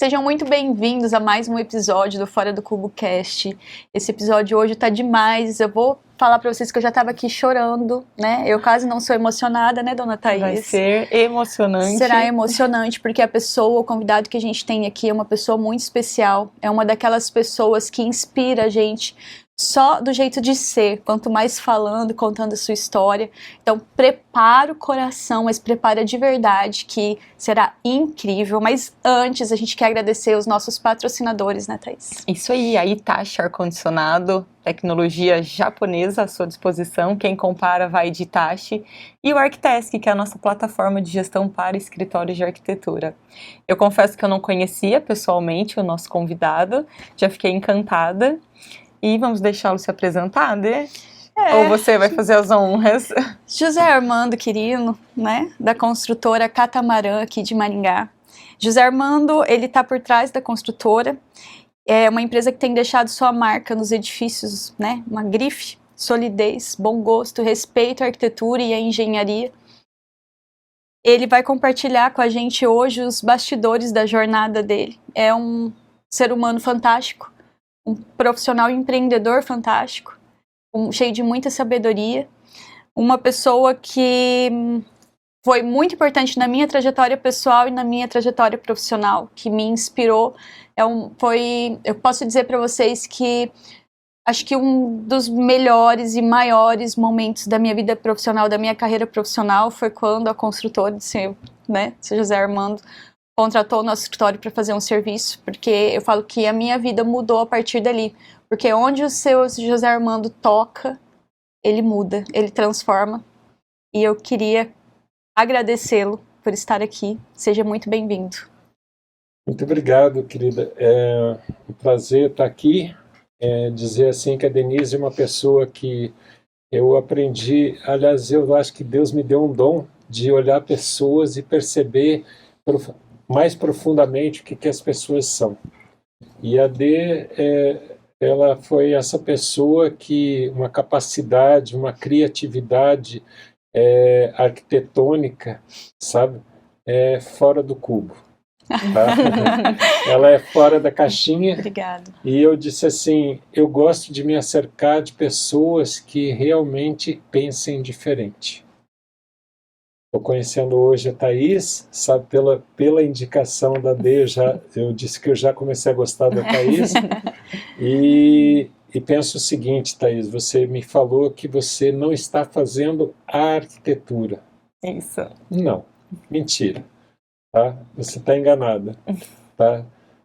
Sejam muito bem-vindos a mais um episódio do Fora do Cubo Cast. Esse episódio hoje tá demais. Eu vou falar pra vocês que eu já tava aqui chorando, né? Eu quase não sou emocionada, né, dona Thaís? Vai ser emocionante. Será emocionante, porque a pessoa, o convidado que a gente tem aqui é uma pessoa muito especial. É uma daquelas pessoas que inspira a gente só do jeito de ser, quanto mais falando, contando a sua história. Então, prepara o coração, mas prepara de verdade, que será incrível. Mas antes, a gente quer agradecer os nossos patrocinadores, né, Thaís? Isso aí, a Hitachi Ar-Condicionado, tecnologia japonesa à sua disposição. Quem compara vai de Hitachi. E o Arquitask, que é a nossa plataforma de gestão para escritórios de arquitetura. Eu confesso que eu não conhecia pessoalmente o nosso convidado, já fiquei encantada. E vamos deixá-lo se apresentar, né? Ou você vai fazer as honras? José Armando Quirino, né, da construtora Catamarã aqui de Maringá. José Armando, ele está por trás da construtora. É uma empresa que tem deixado sua marca nos edifícios, né, uma grife, solidez, bom gosto, respeito à arquitetura e à engenharia. Ele vai compartilhar com a gente hoje os bastidores da jornada dele. É um ser humano fantástico, um profissional empreendedor fantástico, cheio de muita sabedoria, uma pessoa que foi muito importante na minha trajetória pessoal e na minha trajetória profissional, que me inspirou. Eu posso dizer para vocês que acho que um dos melhores e maiores momentos da minha vida profissional, da minha carreira profissional, foi quando a construtora de seu José Armando contratou o nosso escritório para fazer um serviço, porque eu falo que a minha vida mudou a partir dali, porque onde o seu José Armando toca, ele muda, ele transforma, e eu queria agradecê-lo por estar aqui. Seja muito bem-vindo. Muito obrigado, querida. É um prazer estar aqui. Dizer assim que a Denise é uma pessoa que eu aprendi, aliás, eu acho que Deus me deu um dom de olhar pessoas e perceber mais profundamente o que as pessoas são. E a D, ela foi essa pessoa que uma capacidade, uma criatividade arquitetônica, sabe, fora do cubo. Tá? Ela é fora da caixinha. Obrigada. E eu disse assim, eu gosto de me acercar de pessoas que realmente pensem diferente. Estou conhecendo hoje a Thaís, sabe, pela indicação da D, eu disse que eu já comecei a gostar da Thaís, e penso o seguinte, Thaís, você me falou que você não está fazendo a arquitetura. Isso. Não, mentira, tá? Você está enganada, tá?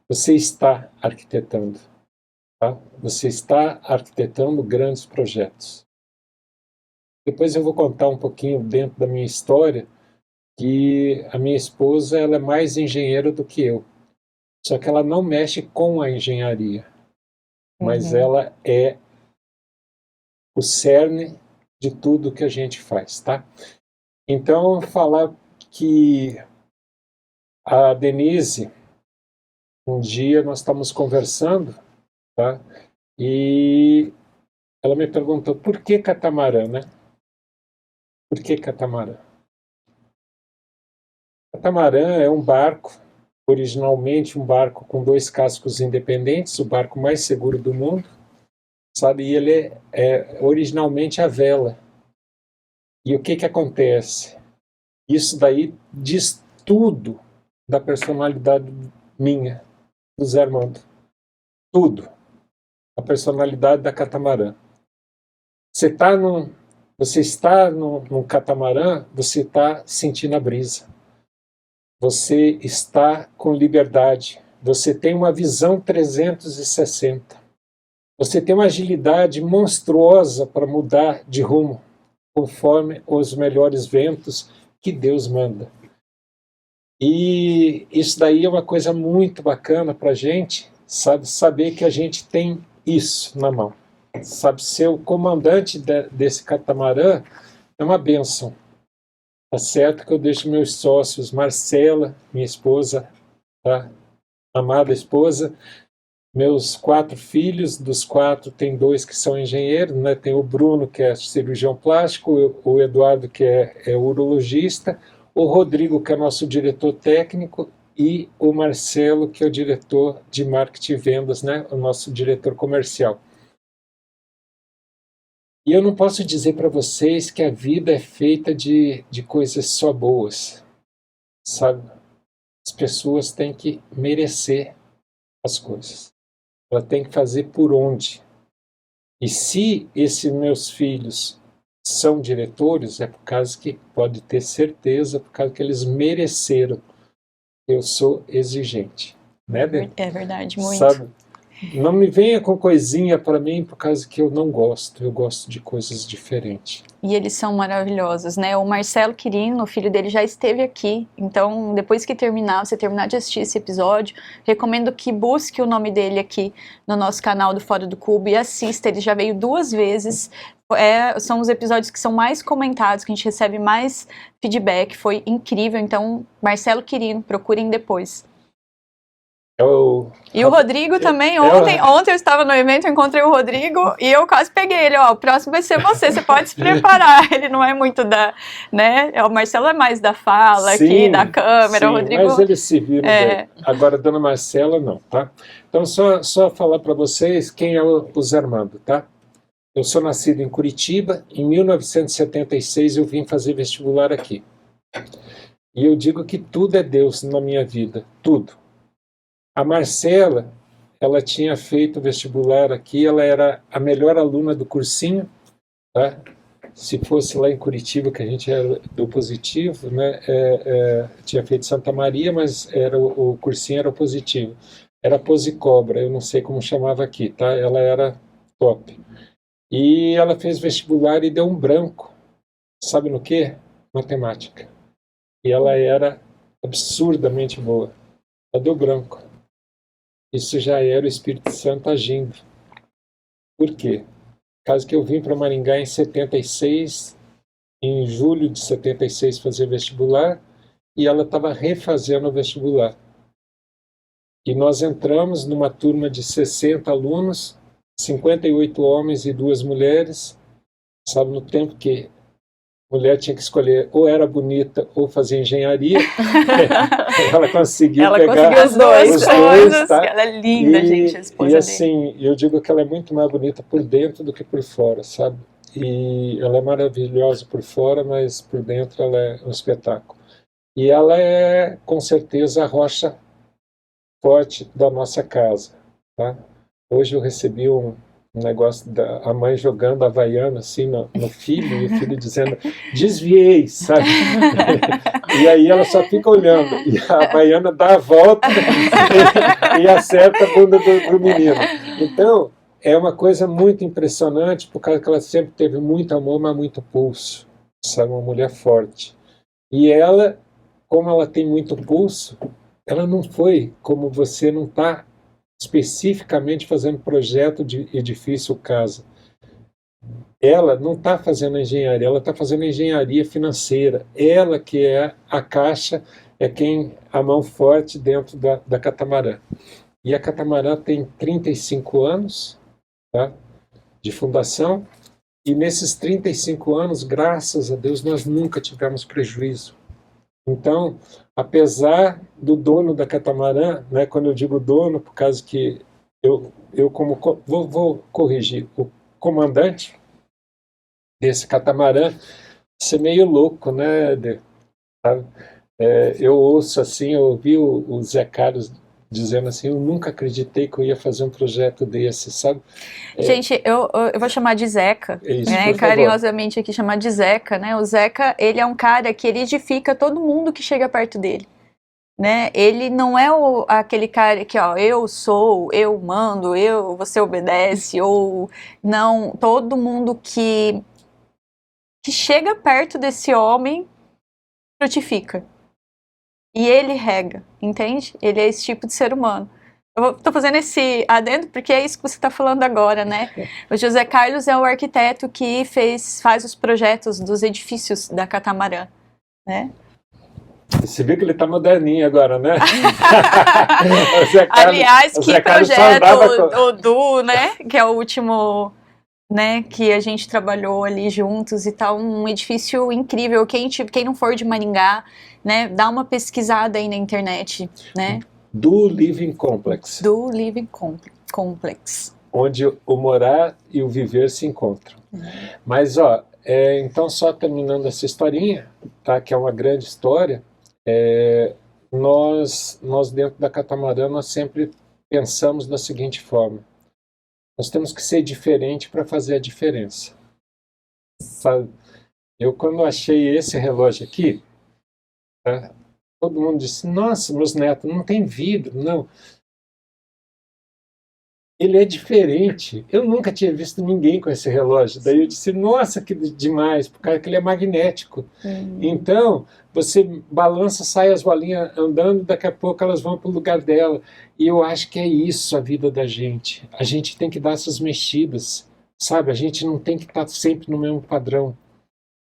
Você está arquitetando, tá? Você está arquitetando grandes projetos. Depois eu vou contar um pouquinho dentro da minha história que a minha esposa ela é mais engenheira do que eu. Só que ela não mexe com a engenharia, mas ela é o cerne de tudo que a gente faz, tá? Então, falar que a Denise, um dia nós estávamos conversando, tá? E ela me perguntou, por que catamarã, né? Por que catamarã? Catamarã é um barco, originalmente um barco com 2 cascos independentes, o barco mais seguro do mundo, sabe? E ele é originalmente a vela. E o que acontece? Isso daí diz tudo da personalidade minha, do Zé Armando. Tudo. A personalidade da catamarã. Você está num catamarã, você está sentindo a brisa. Você está com liberdade. Você tem uma visão 360. Você tem uma agilidade monstruosa para mudar de rumo, conforme os melhores ventos que Deus manda. E isso daí é uma coisa muito bacana para a gente, sabe? Saber que a gente tem isso na mão. Sabe, ser o comandante desse catamarã é uma bênção. Tá certo que eu deixo meus sócios, Marcela, minha esposa, tá? Amada esposa, meus 4 filhos, dos 4 tem 2 que são engenheiros, né? Tem o Bruno, que é cirurgião plástico, o Eduardo, que é urologista, o Rodrigo, que é nosso diretor técnico, e o Marcelo, que é o diretor de marketing e vendas, né? O nosso diretor comercial. E eu não posso dizer para vocês que a vida é feita de coisas só boas, sabe? As pessoas têm que merecer as coisas. Ela tem que fazer por onde. E se esses meus filhos são diretores, é por causa que, pode ter certeza, por causa que eles mereceram. Eu sou exigente, né, Dê? É verdade, muito. Sabe? Não me venha com coisinha para mim por causa que eu não gosto. Eu gosto de coisas diferentes. E eles são maravilhosos, né? O Marcelo Quirino, o filho dele, já esteve aqui. Então, depois que você terminar de assistir esse episódio, recomendo que busque o nome dele aqui no nosso canal do Fora do Cubo e assista. Ele já veio 2 vezes. São os episódios que são mais comentados, que a gente recebe mais feedback. Foi incrível. Então, Marcelo Quirino, procurem depois. E o Rodrigo também, ontem eu estava no evento, eu encontrei o Rodrigo e eu quase peguei ele, ó, o próximo vai ser você pode se preparar, ele não é muito né, o Marcelo é mais da fala, sim, aqui, da câmera, sim, o Rodrigo... mas eles se viram bem. Agora a dona Marcela não, tá? Então só falar para vocês quem é o Zé Armando, tá? Eu sou nascido em Curitiba, em 1976 eu vim fazer vestibular aqui. E eu digo que tudo é Deus na minha vida, tudo. A Marcela, ela tinha feito vestibular aqui, ela era a melhor aluna do cursinho, tá? Se fosse lá em Curitiba, que a gente era do positivo, né? Tinha feito Santa Maria, mas o cursinho era o positivo. Era Posicobra, eu não sei como chamava aqui, tá? Ela era top. E ela fez vestibular e deu um branco. Sabe no quê? Matemática. E ela era absurdamente boa. Ela deu branco. Isso já era o Espírito Santo agindo. Por quê? Caso que eu vim para Maringá em 76, em julho de 76 fazer vestibular, e ela estava refazendo o vestibular. E nós entramos numa turma de 60 alunos, 58 homens e 2 mulheres, sabe, no tempo que a mulher tinha que escolher ou era bonita ou fazia engenharia. Ela conseguiu pegar os dois, tá? Ela é linda, gente, a esposa e assim, eu digo que ela é muito mais bonita por dentro do que por fora, sabe? E ela é maravilhosa por fora, mas por dentro ela é um espetáculo. E ela é, com certeza, a rocha forte da nossa casa, tá? Hoje eu recebi um negócio da mãe jogando a Havaiana assim no filho, e o filho dizendo, desviei, sabe? E aí ela só fica olhando, e a Havaiana dá a volta e acerta a bunda do menino. Então, é uma coisa muito impressionante, por causa que ela sempre teve muito amor, mas muito pulso, sabe? Uma mulher forte. E ela, como ela tem muito pulso, ela não foi como você, não está especificamente fazendo projeto de edifício ou casa. Ela não está fazendo engenharia, ela está fazendo engenharia financeira. Ela que é a caixa, é quem a mão forte dentro da Catamarã. E a Catamarã tem 35 anos, tá, de fundação, e nesses 35 anos, graças a Deus, nós nunca tivemos prejuízo. Então, apesar do dono da Catamarã, né, quando eu digo dono, por causa que eu como vou corrigir, o comandante desse catamarã, ser meio louco, né, sabe? Eu ouço assim, eu ouvi o Zé Carlos dizendo assim, eu nunca acreditei que eu ia fazer um projeto desse, sabe? Gente, eu vou chamar de Zeca, isso, né, carinhosamente aqui chamar de Zeca, né? O Zeca, ele é um cara que ele edifica todo mundo que chega perto dele, né? Ele não é aquele cara que, ó, eu mando, você obedece, ou não, todo mundo que chega perto desse homem frutifica. E ele rega, entende? Ele é esse tipo de ser humano. Eu tô fazendo esse adendo porque é isso que você está falando agora, né? O José Carlos é o arquiteto que faz os projetos dos edifícios da Catamarã, né? Você viu que ele tá moderninho agora, né? Aliás, que projeto, o Du, né? Que é o último né, que a gente trabalhou ali juntos e tal, um edifício incrível. Quem não for de Maringá, né, dá uma pesquisada aí na internet, né? Do Living Complex. Do Living Complex. Onde o morar e o viver se encontram. Mas, então só terminando essa historinha, tá, que é uma grande história, nós dentro da Catamarã, nós sempre pensamos da seguinte forma: nós temos que ser diferente para fazer a diferença. Sabe? Eu, quando achei esse relógio aqui, tá, todo mundo disse, nossa, meus netos, não tem vidro, não. Ele é diferente. Eu nunca tinha visto ninguém com esse relógio. Daí eu disse, nossa, que demais, por causa que ele é magnético. Então, você balança, sai as bolinhas andando, daqui a pouco elas vão para o lugar dela. E eu acho que é isso a vida da gente. A gente tem que dar essas mexidas, sabe? A gente não tem que estar sempre no mesmo padrão.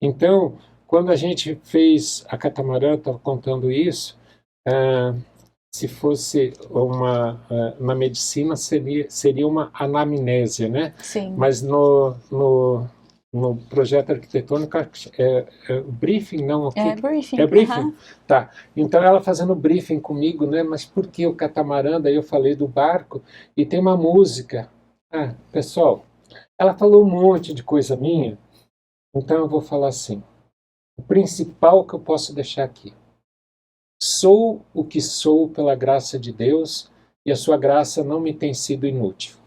Então, quando a gente fez a Catamarã, estava contando isso, se fosse na medicina seria uma anamnésia, né? Sim. Mas no projeto arquitetônico briefing, não? Briefing. É briefing? Tá. Então ela fazendo briefing comigo, né? Mas por que o catamarã? Daí eu falei do barco e tem uma música. Pessoal, ela falou um monte de coisa minha, então eu vou falar assim. O principal que eu posso deixar aqui. Sou o que sou pela graça de Deus e a sua graça não me tem sido inútil.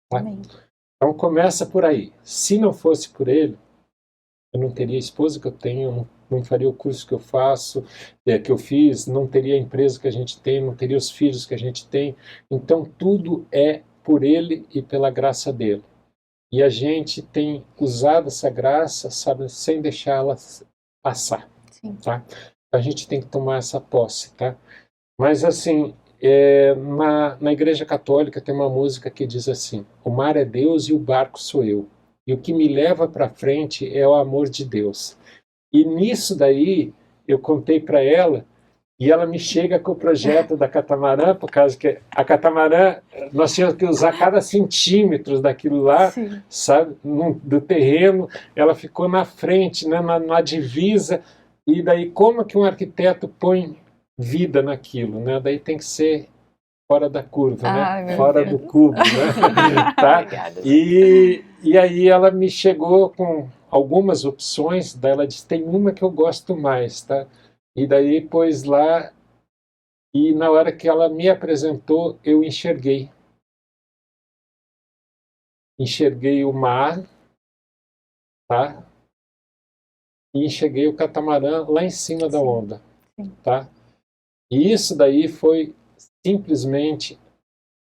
Tá? Então começa por aí. Se não fosse por ele, eu não teria a esposa que eu tenho, não faria o curso que eu faço, que eu fiz, não teria a empresa que a gente tem, não teria os filhos que a gente tem. Então tudo é por ele e pela graça dele. E a gente tem usado essa graça, sabe, sem deixá-la passar. Sim. Tá? A gente tem que tomar essa posse, tá? Mas assim, na Igreja Católica tem uma música que diz assim: o mar é Deus e o barco sou eu. E o que me leva para frente é o amor de Deus. E nisso daí eu contei para ela e ela me chega com o projeto da Catamarã, por causa que a Catamarã nós tínhamos que usar cada centímetro daquilo lá, Sim. sabe, do terreno. Ela ficou na frente, né, na divisa. E daí, como que um arquiteto põe vida naquilo, né? Daí tem que ser fora da curva, né? Fora do cubo, né? Tá? E aí ela me chegou com algumas opções, daí ela disse, tem uma que eu gosto mais, tá? E daí pôs lá, e na hora que ela me apresentou, eu enxerguei. Enxerguei o mar, tá? E enxerguei o catamarã lá em cima da onda, tá? E isso daí foi simplesmente,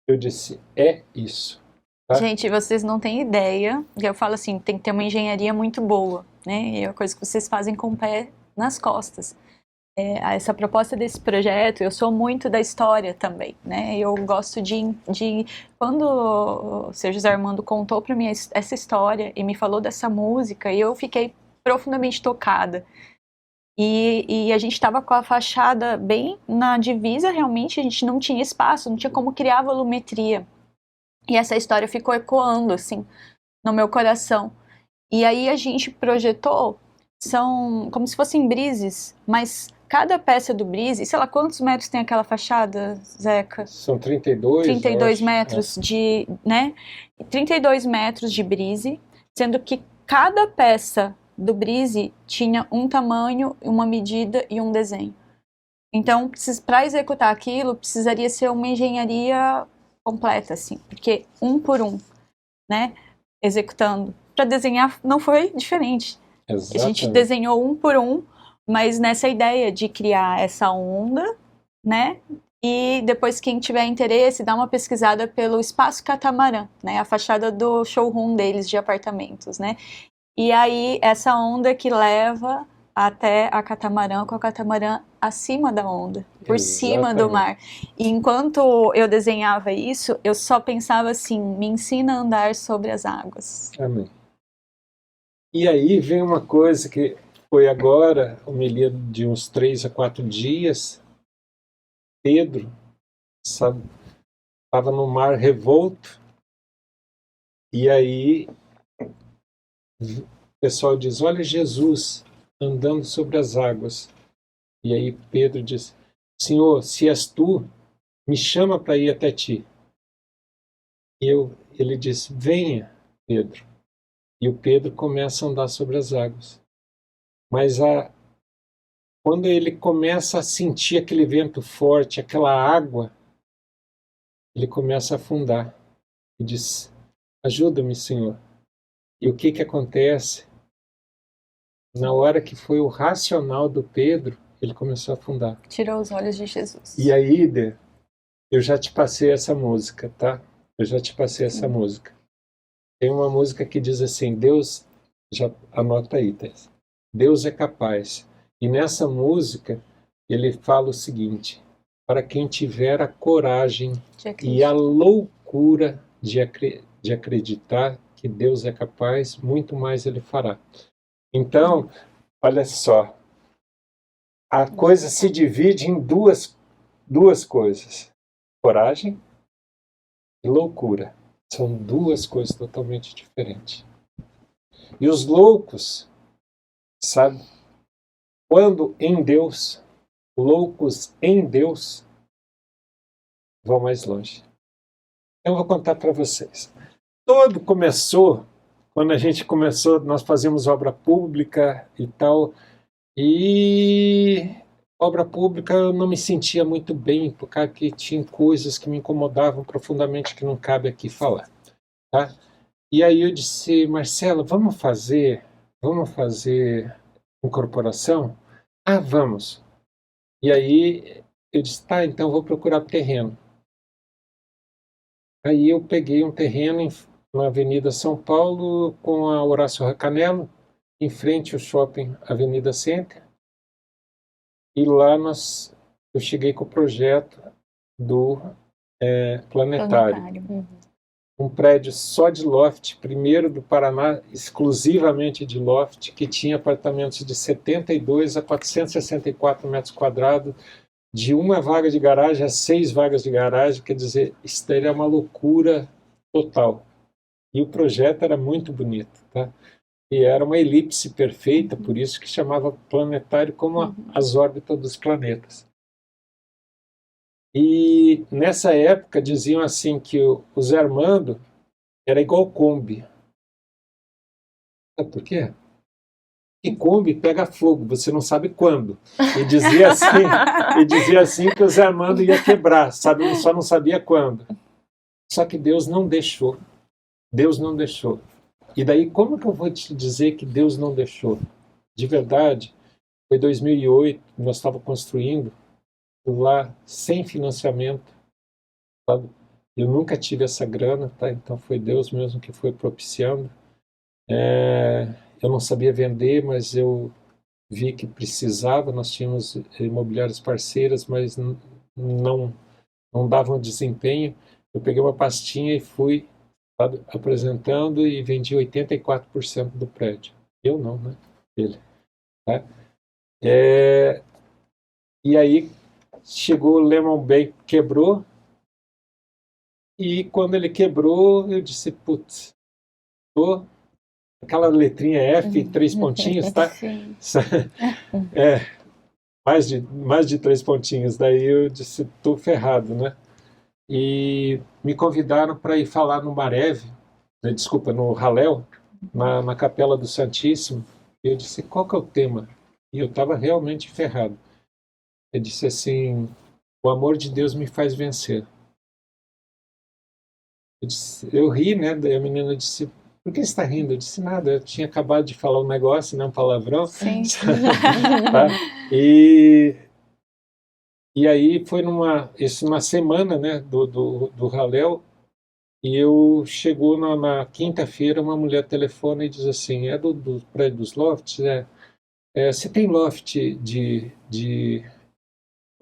eu disse, é isso. Tá? Gente, vocês não têm ideia, eu falo assim, tem que ter uma engenharia muito boa, né? E é uma coisa que vocês fazem com o pé nas costas. Essa proposta desse projeto, eu sou muito da história também, né? Eu gosto de quando o Sr. José Armando contou para mim essa história e me falou dessa música, eu fiquei profundamente tocada. E a gente estava com a fachada bem na divisa, realmente a gente não tinha espaço, não tinha como criar volumetria. E essa história ficou ecoando, assim, no meu coração. E aí a gente projetou, são como se fossem brises, mas cada peça do brise, sei lá, quantos metros tem aquela fachada, Zeca? São 32. 32 metros de, né? 32 metros de brise, sendo que cada peça do brise tinha um tamanho, uma medida e um desenho. Então, para executar aquilo, precisaria ser uma engenharia completa, assim, porque um por um, né, executando. Para desenhar não foi diferente. Exatamente. A gente desenhou um por um, mas nessa ideia de criar essa onda, né, e depois quem tiver interesse, dá uma pesquisada pelo Espaço Catamarã, né, a fachada do showroom deles de apartamentos, né. E aí, essa onda que leva até a catamarã, com a catamarã acima da onda, por cima do mar. E enquanto eu desenhava isso, eu só pensava assim, me ensina a andar sobre as águas. Amém. E aí vem uma coisa que foi agora, homilia de uns 3 a 4 dias, Pedro, sabe, estava no mar revolto, e aí o pessoal diz, olha Jesus andando sobre as águas. E aí Pedro diz, Senhor, se és tu, me chama para ir até ti. E ele diz, venha, Pedro. E o Pedro começa a andar sobre as águas. Mas quando ele começa a sentir aquele vento forte, aquela água, ele começa a afundar. E diz, ajuda-me, Senhor. E o que acontece? Na hora que foi o racional do Pedro, ele começou a afundar. Tirou os olhos de Jesus. E aí, Ide, eu já te passei essa música, tá? Eu já te passei essa música. Tem uma música que diz assim, Deus, já anota aí, Tess. Deus é capaz. E nessa música, ele fala o seguinte, para quem tiver a coragem e a loucura de acreditar que Deus é capaz, muito mais ele fará. Então, olha só, a coisa se divide em duas coisas, coragem e loucura. São duas coisas totalmente diferentes. E os loucos, sabe, quando em Deus, loucos em Deus, vão mais longe. Eu vou contar para vocês. Tudo começou, quando a gente começou, nós fazíamos obra pública e tal, e obra pública eu não me sentia muito bem, porque tinha coisas que me incomodavam profundamente que não cabe aqui falar. Tá? E aí eu disse, Marcela, vamos fazer incorporação? Ah, vamos. E aí eu disse, tá, então vou procurar terreno. Aí eu peguei um terreno na Avenida São Paulo com a Horácio Racanello, em frente ao shopping Avenida Center. E lá eu cheguei com o projeto do planetário. Um prédio só de loft, primeiro do Paraná, exclusivamente de loft, que tinha apartamentos de 72 a 464 metros quadrados, de uma vaga de garagem a 6 vagas de garagem, quer dizer, isso daí é uma loucura total. E o projeto era muito bonito, tá? E era uma elipse perfeita, por isso que chamava planetário como as órbitas dos planetas. E nessa época diziam assim que o Zé Armando era igual Kombi. Sabe por quê? E Kombi pega fogo, você não sabe quando. E dizia assim que o Zé Armando ia quebrar, sabe? Só não sabia quando. Só que Deus não deixou. Deus não deixou. E daí, como que eu vou te dizer que Deus não deixou? De verdade, foi 2008, nós estávamos construindo lá sem financiamento, sabe? Eu nunca tive essa grana, tá? Então foi Deus mesmo que foi propiciando. Eu não sabia vender, mas eu vi que precisava. Nós tínhamos imobiliárias parceiras, mas não davam desempenho. Eu peguei uma pastinha e fui, sabe, apresentando e vendi 84% do prédio. Eu não, né? Ele. Tá? E aí chegou o Lehman Bank, quebrou, e quando ele quebrou, eu disse, putz, aquela letrinha F, 3 pontinhos, tá? Sim. Mais de 3 pontinhos. Daí eu disse, tô ferrado, né? E me convidaram para ir falar no Marev, no Halel, na Capela do Santíssimo. E eu disse, qual que é o tema? E eu estava realmente ferrado. Eu disse assim, o amor de Deus me faz vencer. Eu ri, né? Daí a menina disse, por que você está rindo? Eu disse, nada, eu tinha acabado de falar um negócio, né? Um palavrão. Sim. Tá? E aí foi numa semana, né, do Halel, e eu chegou na quinta-feira, uma mulher telefona e diz assim, é do prédio dos lofts? Você tem loft de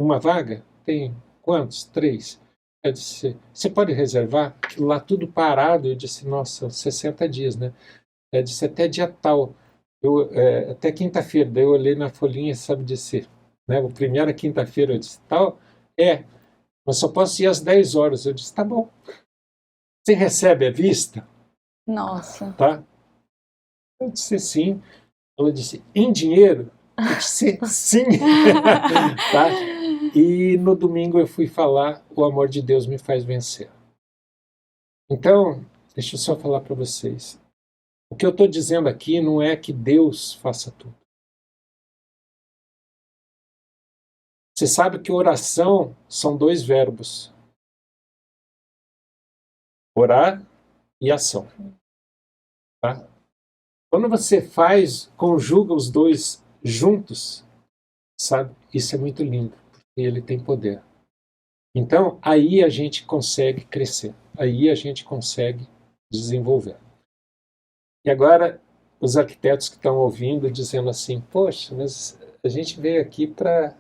uma vaga? Tem quantos? 3. Eu disse, você pode reservar? Lá tudo parado. Eu disse, nossa, 60 dias, né? Eu disse, até dia tal. Até quinta-feira. Daí eu olhei na folhinha, sabe, disse, né? A primeira quinta-feira eu disse, tal, mas só posso ir às 10 horas. Eu disse, tá bom. Você recebe à vista? Nossa. Tá? Eu disse sim. Ela disse, em dinheiro? Eu disse sim. Tá? E no domingo eu fui falar, o amor de Deus me faz vencer. Então, deixa eu só falar para vocês. O que eu estou dizendo aqui não é que Deus faça tudo. Você sabe que oração são 2 verbos. Orar e ação. Tá? Quando você conjuga os 2 juntos, sabe? Isso é muito lindo, porque ele tem poder. Então, aí a gente consegue crescer. Aí a gente consegue desenvolver. E agora, os arquitetos que estão ouvindo, dizendo assim, poxa, mas a gente veio aqui para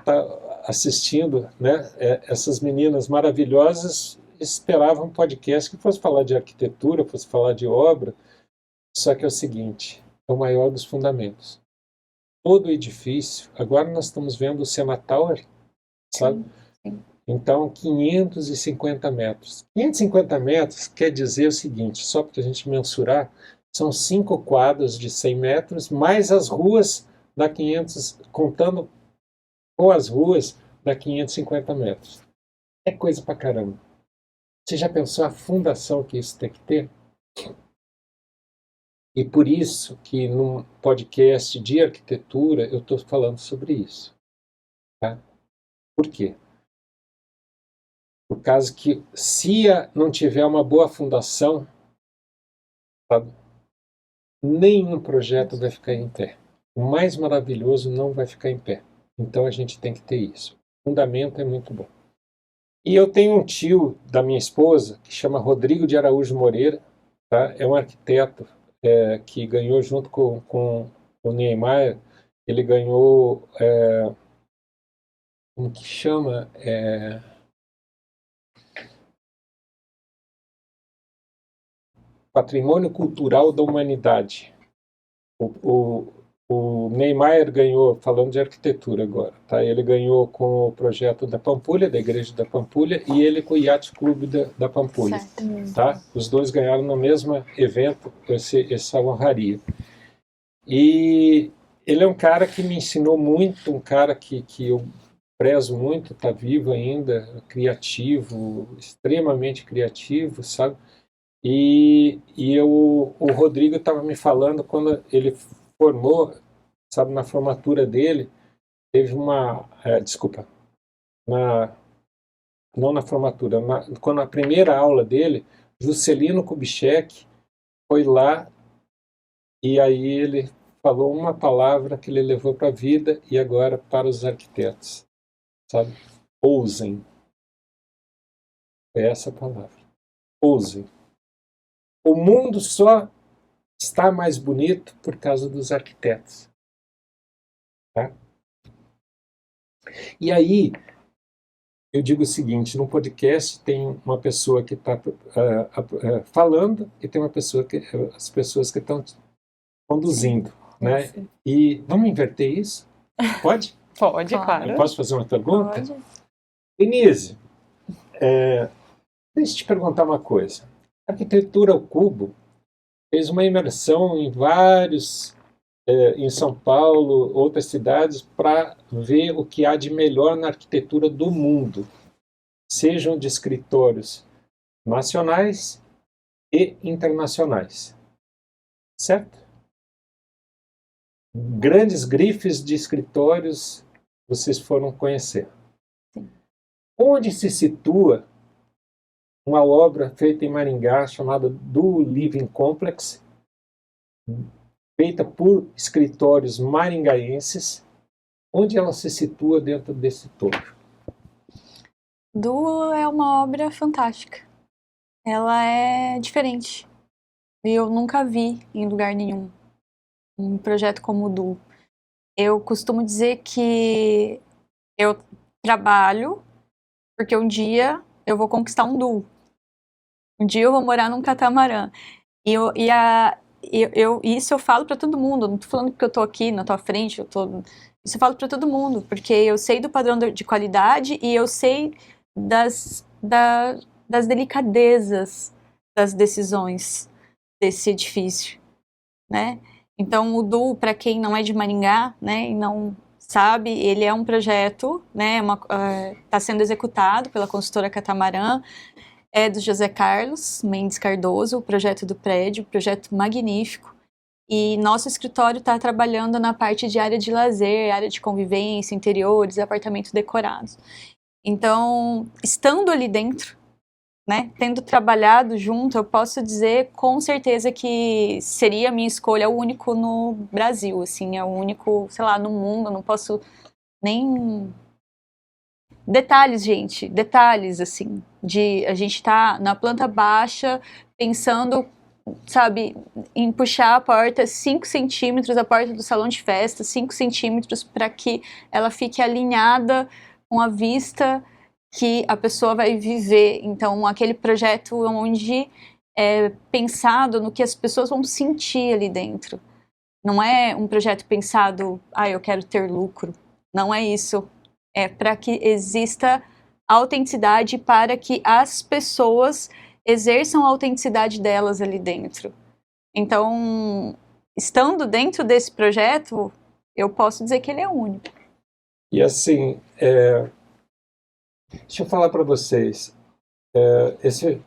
tá assistindo, né? Essas meninas maravilhosas esperavam um podcast que fosse falar de arquitetura, fosse falar de obra, só que é o seguinte, é o maior dos fundamentos. Todo edifício, agora nós estamos vendo o Sena Tower, sabe? Sim. Então, 550 metros. 550 metros quer dizer o seguinte, só para a gente mensurar, são 5 quadras de 100 metros, mais as ruas dá 500, contando com as ruas, dá 550 metros. É coisa pra caramba. Você já pensou a fundação que isso tem que ter? E por isso que num podcast de arquitetura eu estou falando sobre isso. Tá? Por quê? Por causa que se não tiver uma boa fundação, sabe, nenhum projeto vai ficar em pé. O mais maravilhoso não vai ficar em pé. Então a gente tem que ter isso. O fundamento é muito bom. E eu tenho um tio da minha esposa que chama Rodrigo de Araújo Moreira, tá? É um arquiteto que ganhou junto com o Niemeyer, ele ganhou, como que chama? Patrimônio Cultural da Humanidade. O Niemeyer ganhou, falando de arquitetura agora, tá? Ele ganhou com o projeto da Pampulha, da Igreja da Pampulha, e ele com o Yacht Club da Pampulha. Tá? Os 2 ganharam no mesmo evento essa honraria. E ele é um cara que me ensinou muito, um cara que eu prezo muito, está vivo ainda, criativo, extremamente criativo, sabe? E o Rodrigo estava me falando quando ele formou, sabe, na formatura dele, teve desculpa, não na formatura, quando a primeira aula dele, Juscelino Kubitschek foi lá e aí ele falou uma palavra que ele levou para a vida e agora para os arquitetos, sabe? Ousem. É essa palavra. Ousem. O mundo só está mais bonito por causa dos arquitetos. Tá? E aí, eu digo o seguinte, no podcast tem uma pessoa que está falando e tem as pessoas que estão conduzindo, né? Sim. E vamos inverter isso? Pode? Pode, Claro. claro. Eu posso fazer uma pergunta? Pode. Denise, deixa eu te perguntar uma coisa. A Arquitetura ao Cubo fez uma imersão em em São Paulo, outras cidades, para ver o que há de melhor na arquitetura do mundo, sejam de escritórios nacionais e internacionais. Certo? Grandes grifes de escritórios vocês foram conhecer. Sim. Onde se situa uma obra feita em Maringá chamada Do Living Complex, feita por escritórios maringaenses, onde ela se situa dentro desse todo? Du é uma obra fantástica. Ela é diferente. E eu nunca vi em lugar nenhum um projeto como o Du. Eu costumo dizer que eu trabalho porque um dia eu vou conquistar um Du. Um dia eu vou morar num catamarã. Isso eu falo para todo mundo. Não tô falando porque eu tô aqui na tua frente. Isso eu falo para todo mundo, porque eu sei do padrão de qualidade e eu sei das delicadezas das decisões desse edifício. né? Então, o DU, para quem não é de Maringá, né, e não sabe, ele é um projeto, né, está sendo executado pela consultora Catamarã, é do José Carlos Mendes Cardoso, o projeto do prédio, projeto magnífico. E nosso escritório está trabalhando na parte de área de lazer, área de convivência, interiores, apartamentos decorados. Então, estando ali dentro, né, tendo trabalhado junto, eu posso dizer com certeza que seria a minha escolha, o único no Brasil, assim, é o único, sei lá, no mundo, não posso nem... Detalhes, gente, detalhes, assim, de a gente tá na planta baixa, pensando, sabe, em puxar a porta 5 centímetros, a porta do salão de festa, 5 centímetros, para que ela fique alinhada com a vista que a pessoa vai viver. Então, aquele projeto onde é pensado no que as pessoas vão sentir ali dentro. Não é um projeto pensado, eu quero ter lucro. Não é isso. É para que exista autenticidade, para que as pessoas exerçam a autenticidade delas ali dentro. Então, estando dentro desse projeto, eu posso dizer que ele é único. E assim, deixa eu falar para vocês,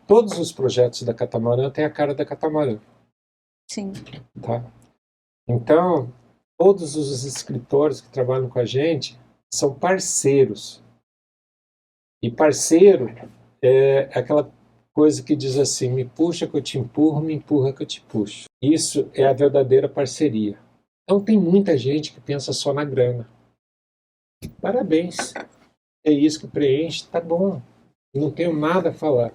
todos os projetos da Catamarã têm a cara da Catamarã. Sim. Tá? Então, todos os escritores que trabalham com a gente são parceiros. E parceiro é aquela coisa que diz assim, me puxa que eu te empurro, me empurra que eu te puxo. Isso é a verdadeira parceria. Então tem muita gente que pensa só na grana. Parabéns. É isso que preenche, tá bom. Não tenho nada a falar.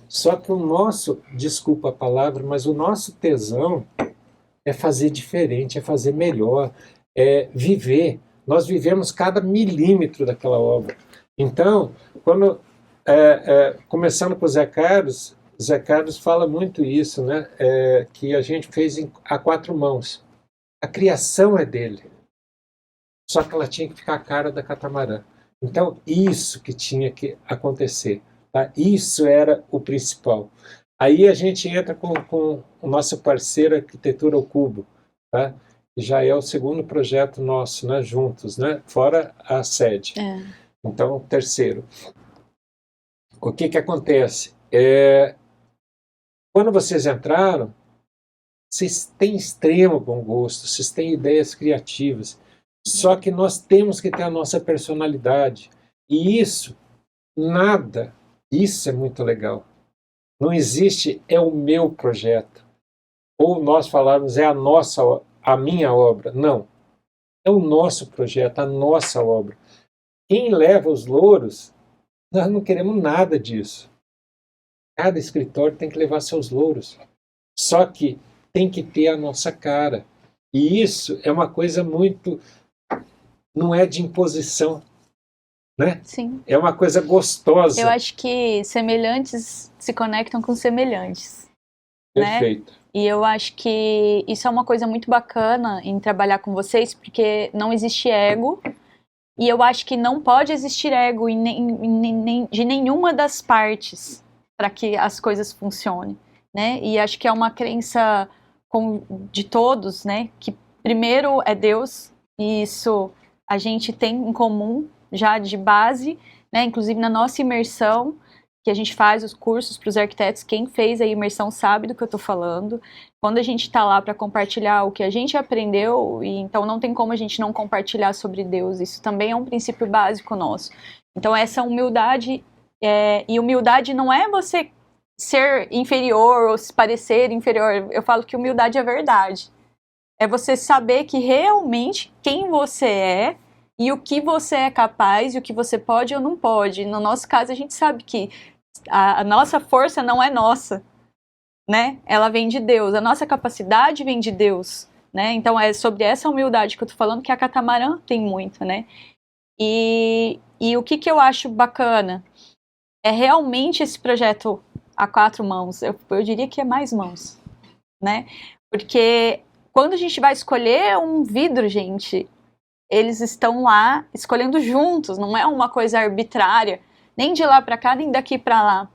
Só que o nosso, desculpa a palavra, mas o nosso tesão é fazer diferente, é fazer melhor, é viver. Nós vivemos cada milímetro daquela obra. Então, quando começando com o Zé Carlos fala muito isso, né? Que a gente fez a 4 mãos. A criação é dele. Só que ela tinha que ficar a cara da Catamarã. Então, isso que tinha que acontecer. Tá? Isso era o principal. Aí a gente entra com o nosso parceiro Arquitetura ao Cubo, tá? Que já é o segundo projeto nosso, né? Juntos, né? Fora a sede. Então, terceiro. O que acontece? Quando vocês entraram, vocês têm extremo bom gosto, vocês têm ideias criativas, só que nós temos que ter a nossa personalidade. E isso é muito legal. Não existe, é o meu projeto. Ou nós falarmos, é a minha obra. Não. É o nosso projeto, a nossa obra. Quem leva os louros, nós não queremos nada disso. Cada escritório tem que levar seus louros. Só que tem que ter a nossa cara. E isso é uma coisa muito... Não é de imposição, né? Sim. É uma coisa gostosa. Eu acho que semelhantes se conectam com semelhantes. Perfeito. Né? E eu acho que isso é uma coisa muito bacana em trabalhar com vocês, porque não existe ego. E eu acho que não pode existir ego de nenhuma das partes para que as coisas funcionem, né? E acho que é uma crença de todos, né? Que primeiro é Deus, e isso a gente tem em comum já de base, né? Inclusive na nossa imersão, que a gente faz os cursos para os arquitetos, quem fez a imersão sabe do que eu estou falando. Quando a gente está lá para compartilhar o que a gente aprendeu, e então não tem como a gente não compartilhar sobre Deus, isso também é um princípio básico nosso. Então essa humildade, e humildade não é você ser inferior ou se parecer inferior, eu falo que humildade é verdade. É você saber que realmente quem você é e o que você é capaz e o que você pode ou não pode. No nosso caso, a gente sabe que a nossa força não é nossa, né? Ela vem de Deus. A nossa capacidade vem de Deus, né? Então é sobre essa humildade que eu tô falando que a Catamarã tem muito, né? E o que eu acho bacana é realmente esse projeto a 4 mãos. Eu diria que é mais mãos, né? Porque quando a gente vai escolher um vidro, gente, eles estão lá escolhendo juntos, não é uma coisa arbitrária, nem de lá para cá, nem daqui para lá.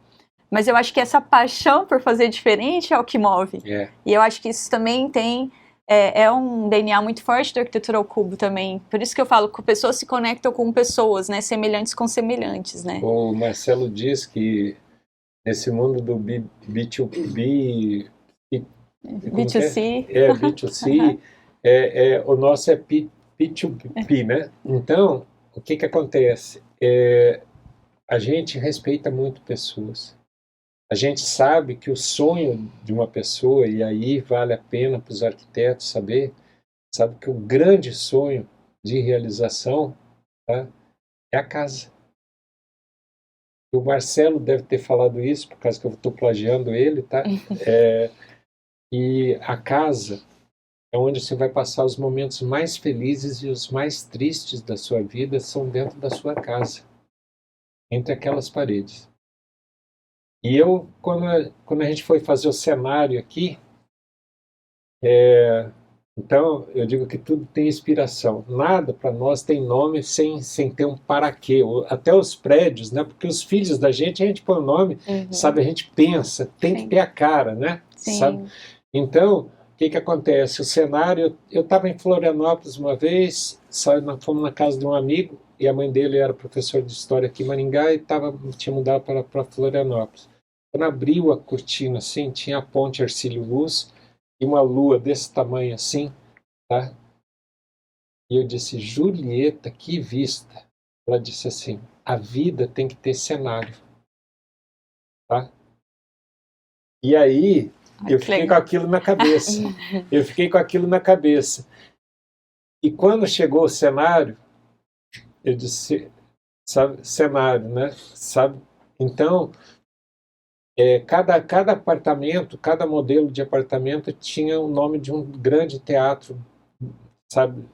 Mas eu acho que essa paixão por fazer diferente é o que move. E eu acho que isso também tem é um DNA muito forte da arquitetura ao cubo também. Por isso que eu falo que pessoas se conectam com pessoas, né? Semelhantes com semelhantes, né? O Marcelo diz que nesse mundo do B2B, B2C. B2C, o nosso é P2P, né? Então, o que acontece? A gente respeita muito pessoas. A gente sabe que o sonho de uma pessoa, e aí vale a pena para os arquitetos sabe que o grande sonho de realização, tá, é a casa. O Marcelo deve ter falado isso, por causa que eu estou plagiando ele, tá? E a casa é onde você vai passar os momentos mais felizes e os mais tristes da sua vida são dentro da sua casa, entre aquelas paredes. E quando a gente foi fazer o cenário aqui, então eu digo que tudo tem inspiração. Nada para nós tem nome sem ter um para quê. Até os prédios, né? Porque os filhos da gente, a gente põe o nome, sabe? A gente pensa, tem que ter a cara, né? Sim. Sabe? Então, o que acontece? O cenário, eu estava em Florianópolis uma vez, fomos na casa de um amigo, e a mãe dele era professor de história aqui em Maringá e tinha mudado para Florianópolis. Quando abriu a cortina assim, tinha a ponte Hercílio Luz e uma lua desse tamanho assim, tá? E eu disse, Julieta, que vista. Ela disse assim, a vida tem que ter cenário, tá? E aí, eu fiquei com aquilo na cabeça. E quando chegou o cenário, eu disse, sabe, cenário, né? Sabe? Então, cada apartamento, cada modelo de apartamento tinha o nome de um grande teatro, sabe,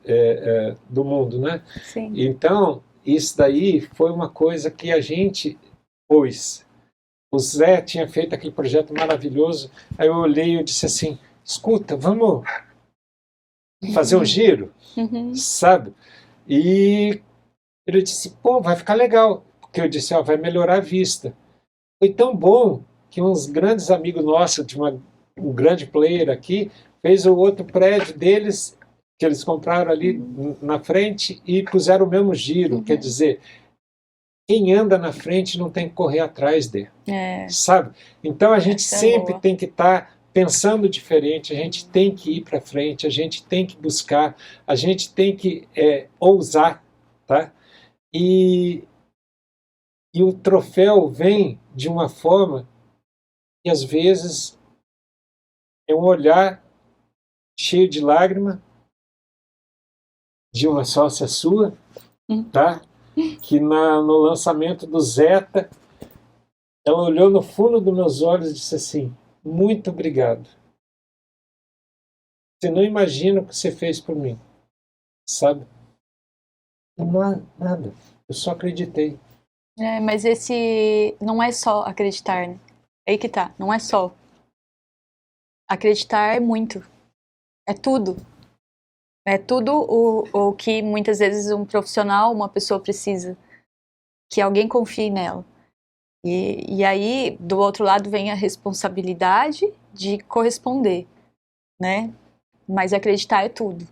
do mundo, né? Sim. Então, isso daí foi uma coisa que a gente pôs. O Zé tinha feito aquele projeto maravilhoso, aí eu olhei e eu disse assim, escuta, vamos fazer um giro, sabe? E ele disse, pô, vai ficar legal, porque eu disse, ó, vai melhorar a vista. Foi tão bom que uns grandes amigos nossos, de um grande player aqui, fez o outro prédio deles, que eles compraram ali na frente e puseram o mesmo giro, quer dizer, quem anda na frente não tem que correr atrás dele, sabe? Então a gente sempre tem que estar pensando diferente, a gente tem que ir para frente, a gente tem que buscar, a gente tem que ousar, tá? E o troféu vem de uma forma que às vezes é um olhar cheio de lágrima de uma sócia sua, tá? Que no lançamento do Zeta, ela olhou no fundo dos meus olhos e disse assim, muito obrigado. Você não imagina o que você fez por mim, sabe? Não há nada, eu só acreditei. Mas esse não é só acreditar, né? Aí que tá, não é só. Acreditar é muito, é tudo. É tudo o que muitas vezes um profissional, uma pessoa precisa, que alguém confie nela. E aí, do outro lado, vem a responsabilidade de corresponder, né? Mas acreditar é tudo.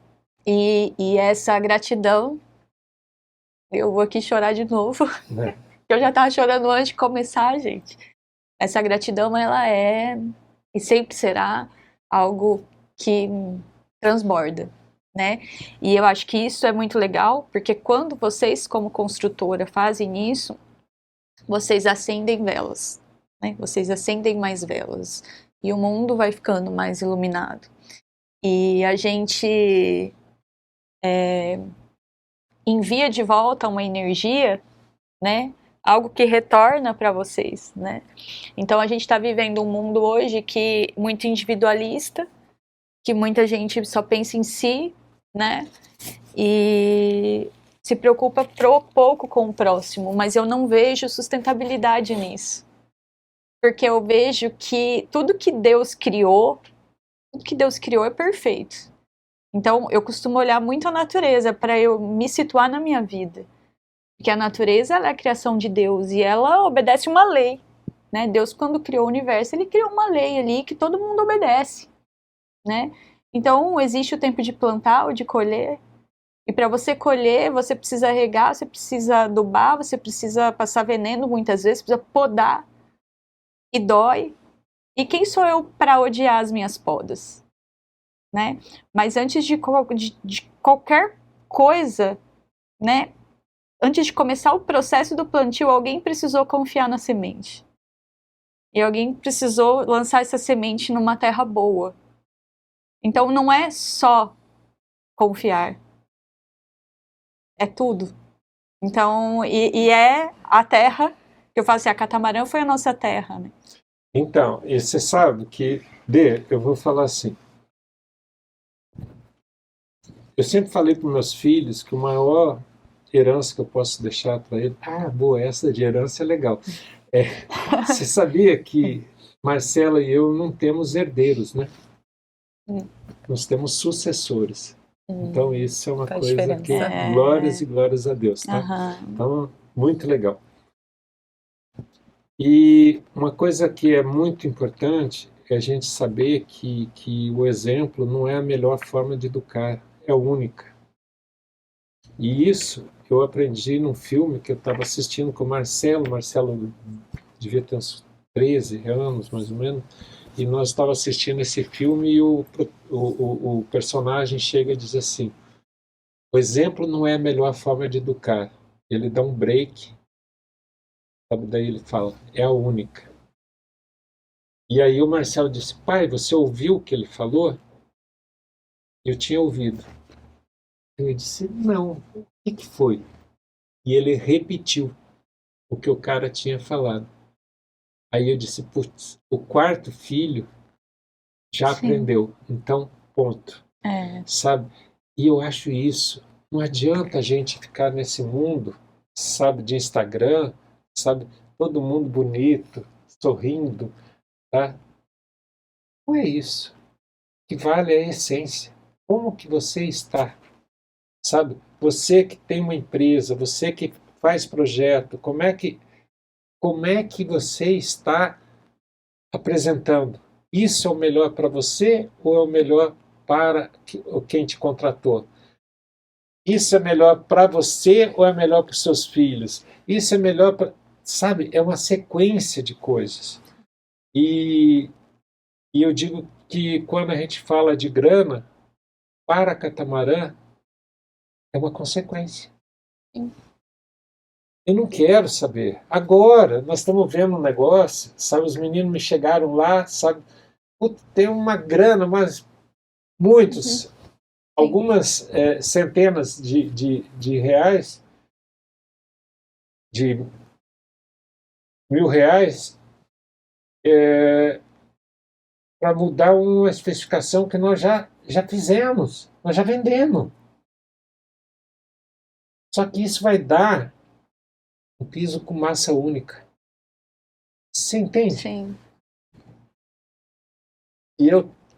E essa gratidão, eu vou aqui chorar de novo, eu já estava chorando antes de começar, gente. Essa gratidão, ela é e sempre será algo que transborda, né? E eu acho que isso é muito legal, porque quando vocês, como construtora, fazem isso, vocês acendem velas, né? Vocês acendem mais velas e o mundo vai ficando mais iluminado. E a gente envia de volta uma energia, né? Algo que retorna para vocês, né? Então a gente está vivendo um mundo hoje que muito individualista, que muita gente só pensa em si, né? E se preocupa pouco com o próximo, mas eu não vejo sustentabilidade nisso. Porque eu vejo que tudo que Deus criou é perfeito. Então eu costumo olhar muito a natureza para eu me situar na minha vida. Porque a natureza, ela é a criação de Deus e ela obedece uma lei, né? Deus, quando criou o universo, ele criou uma lei ali que todo mundo obedece, né? Então, existe o tempo de plantar ou de colher. E para você colher, você precisa regar, você precisa adubar, você precisa passar veneno muitas vezes, precisa podar. E dói. E quem sou eu para odiar as minhas podas? Né? Mas antes de qualquer coisa, né? Antes de começar o processo do plantio, alguém precisou confiar na semente. E alguém precisou lançar essa semente numa terra boa. Então não é só confiar. É tudo. Então, e é a terra, que eu falo assim, a catamarã foi a nossa terra, né? Então, e você sabe que, eu vou falar assim, eu sempre falei para meus filhos que o maior herança que eu posso deixar para eles, boa, essa de herança é legal. Você sabia que Marcela e eu não temos herdeiros, né? Nós temos sucessores. Então isso é uma faz coisa diferença. que glórias e glórias a Deus, tá? Então, muito legal. E uma coisa que é muito importante é a gente saber que o exemplo não é a melhor forma de educar, é a única. E isso eu aprendi num filme que eu estava assistindo com o Marcelo. Marcelo devia ter uns 13 anos, mais ou menos, e nós estávamos assistindo esse filme e o personagem chega e diz assim, o exemplo não é a melhor forma de educar. Ele dá um break, sabe? Daí ele fala, é a única. E aí o Marcelo disse, pai, você ouviu o que ele falou? Eu tinha ouvido. Ele disse, não, o que foi? E ele repetiu o que o cara tinha falado. Aí eu disse, putz, o quarto filho já aprendeu, então ponto. Sabe? E eu acho isso, não adianta a gente ficar nesse mundo, sabe, de Instagram, sabe, todo mundo bonito, sorrindo, tá? Não é isso. O que vale é a essência. Como que você está? Sabe? Você que tem uma empresa, você que faz projeto, como é que você está apresentando? Isso é o melhor para você ou é o melhor para quem te contratou? Isso é melhor para você ou é melhor para os seus filhos? Isso é melhor para... Sabe, é uma sequência de coisas. E eu digo que quando a gente fala de grana, para catamarã, é uma consequência. Eu não quero saber. Agora, nós estamos vendo um negócio, sabe, os meninos me chegaram lá, sabe, tem uma grana, mas muitos, algumas centenas de reais, de R$ 1.000, para mudar uma especificação que nós já fizemos, nós já vendemos. Só que isso vai dar um piso com massa única. Você entende? Sim. E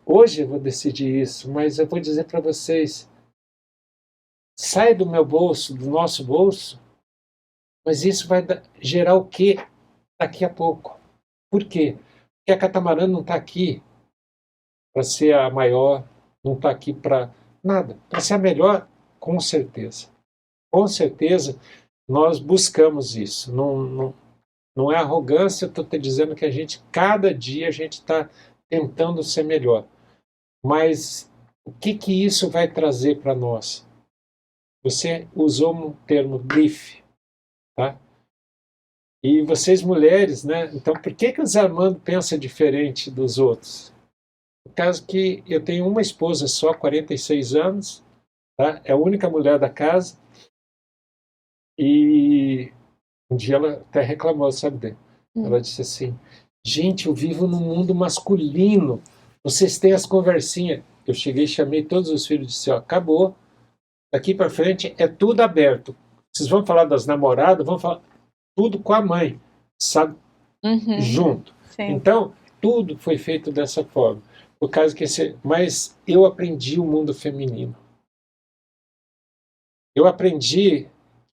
hoje eu vou decidir isso, mas eu vou dizer para vocês, sai do meu bolso, do nosso bolso, mas isso vai gerar o quê daqui a pouco? Por quê? Porque a catamarã não está aqui para ser a maior, não está aqui para nada. Para ser a melhor, com certeza. Com certeza, nós buscamos isso. Não é arrogância, eu estou te dizendo que cada dia a gente está tentando ser melhor. Mas o que isso vai trazer para nós? Você usou um termo brief, tá? E vocês mulheres, né? Então por que o Zé Armando pensa diferente dos outros? Por causa que eu tenho uma esposa só, 46 anos, tá? É a única mulher da casa. E um dia ela até reclamou, sabe? Ela disse assim, gente, eu vivo num mundo masculino, vocês têm as conversinhas. Eu cheguei e chamei todos os filhos e disse, ó, acabou, daqui para frente é tudo aberto. Vocês vão falar das namoradas, vão falar tudo com a mãe, sabe? Junto. Sim. Então, tudo foi feito dessa forma. Por causa que mas eu aprendi o mundo feminino. Eu aprendi,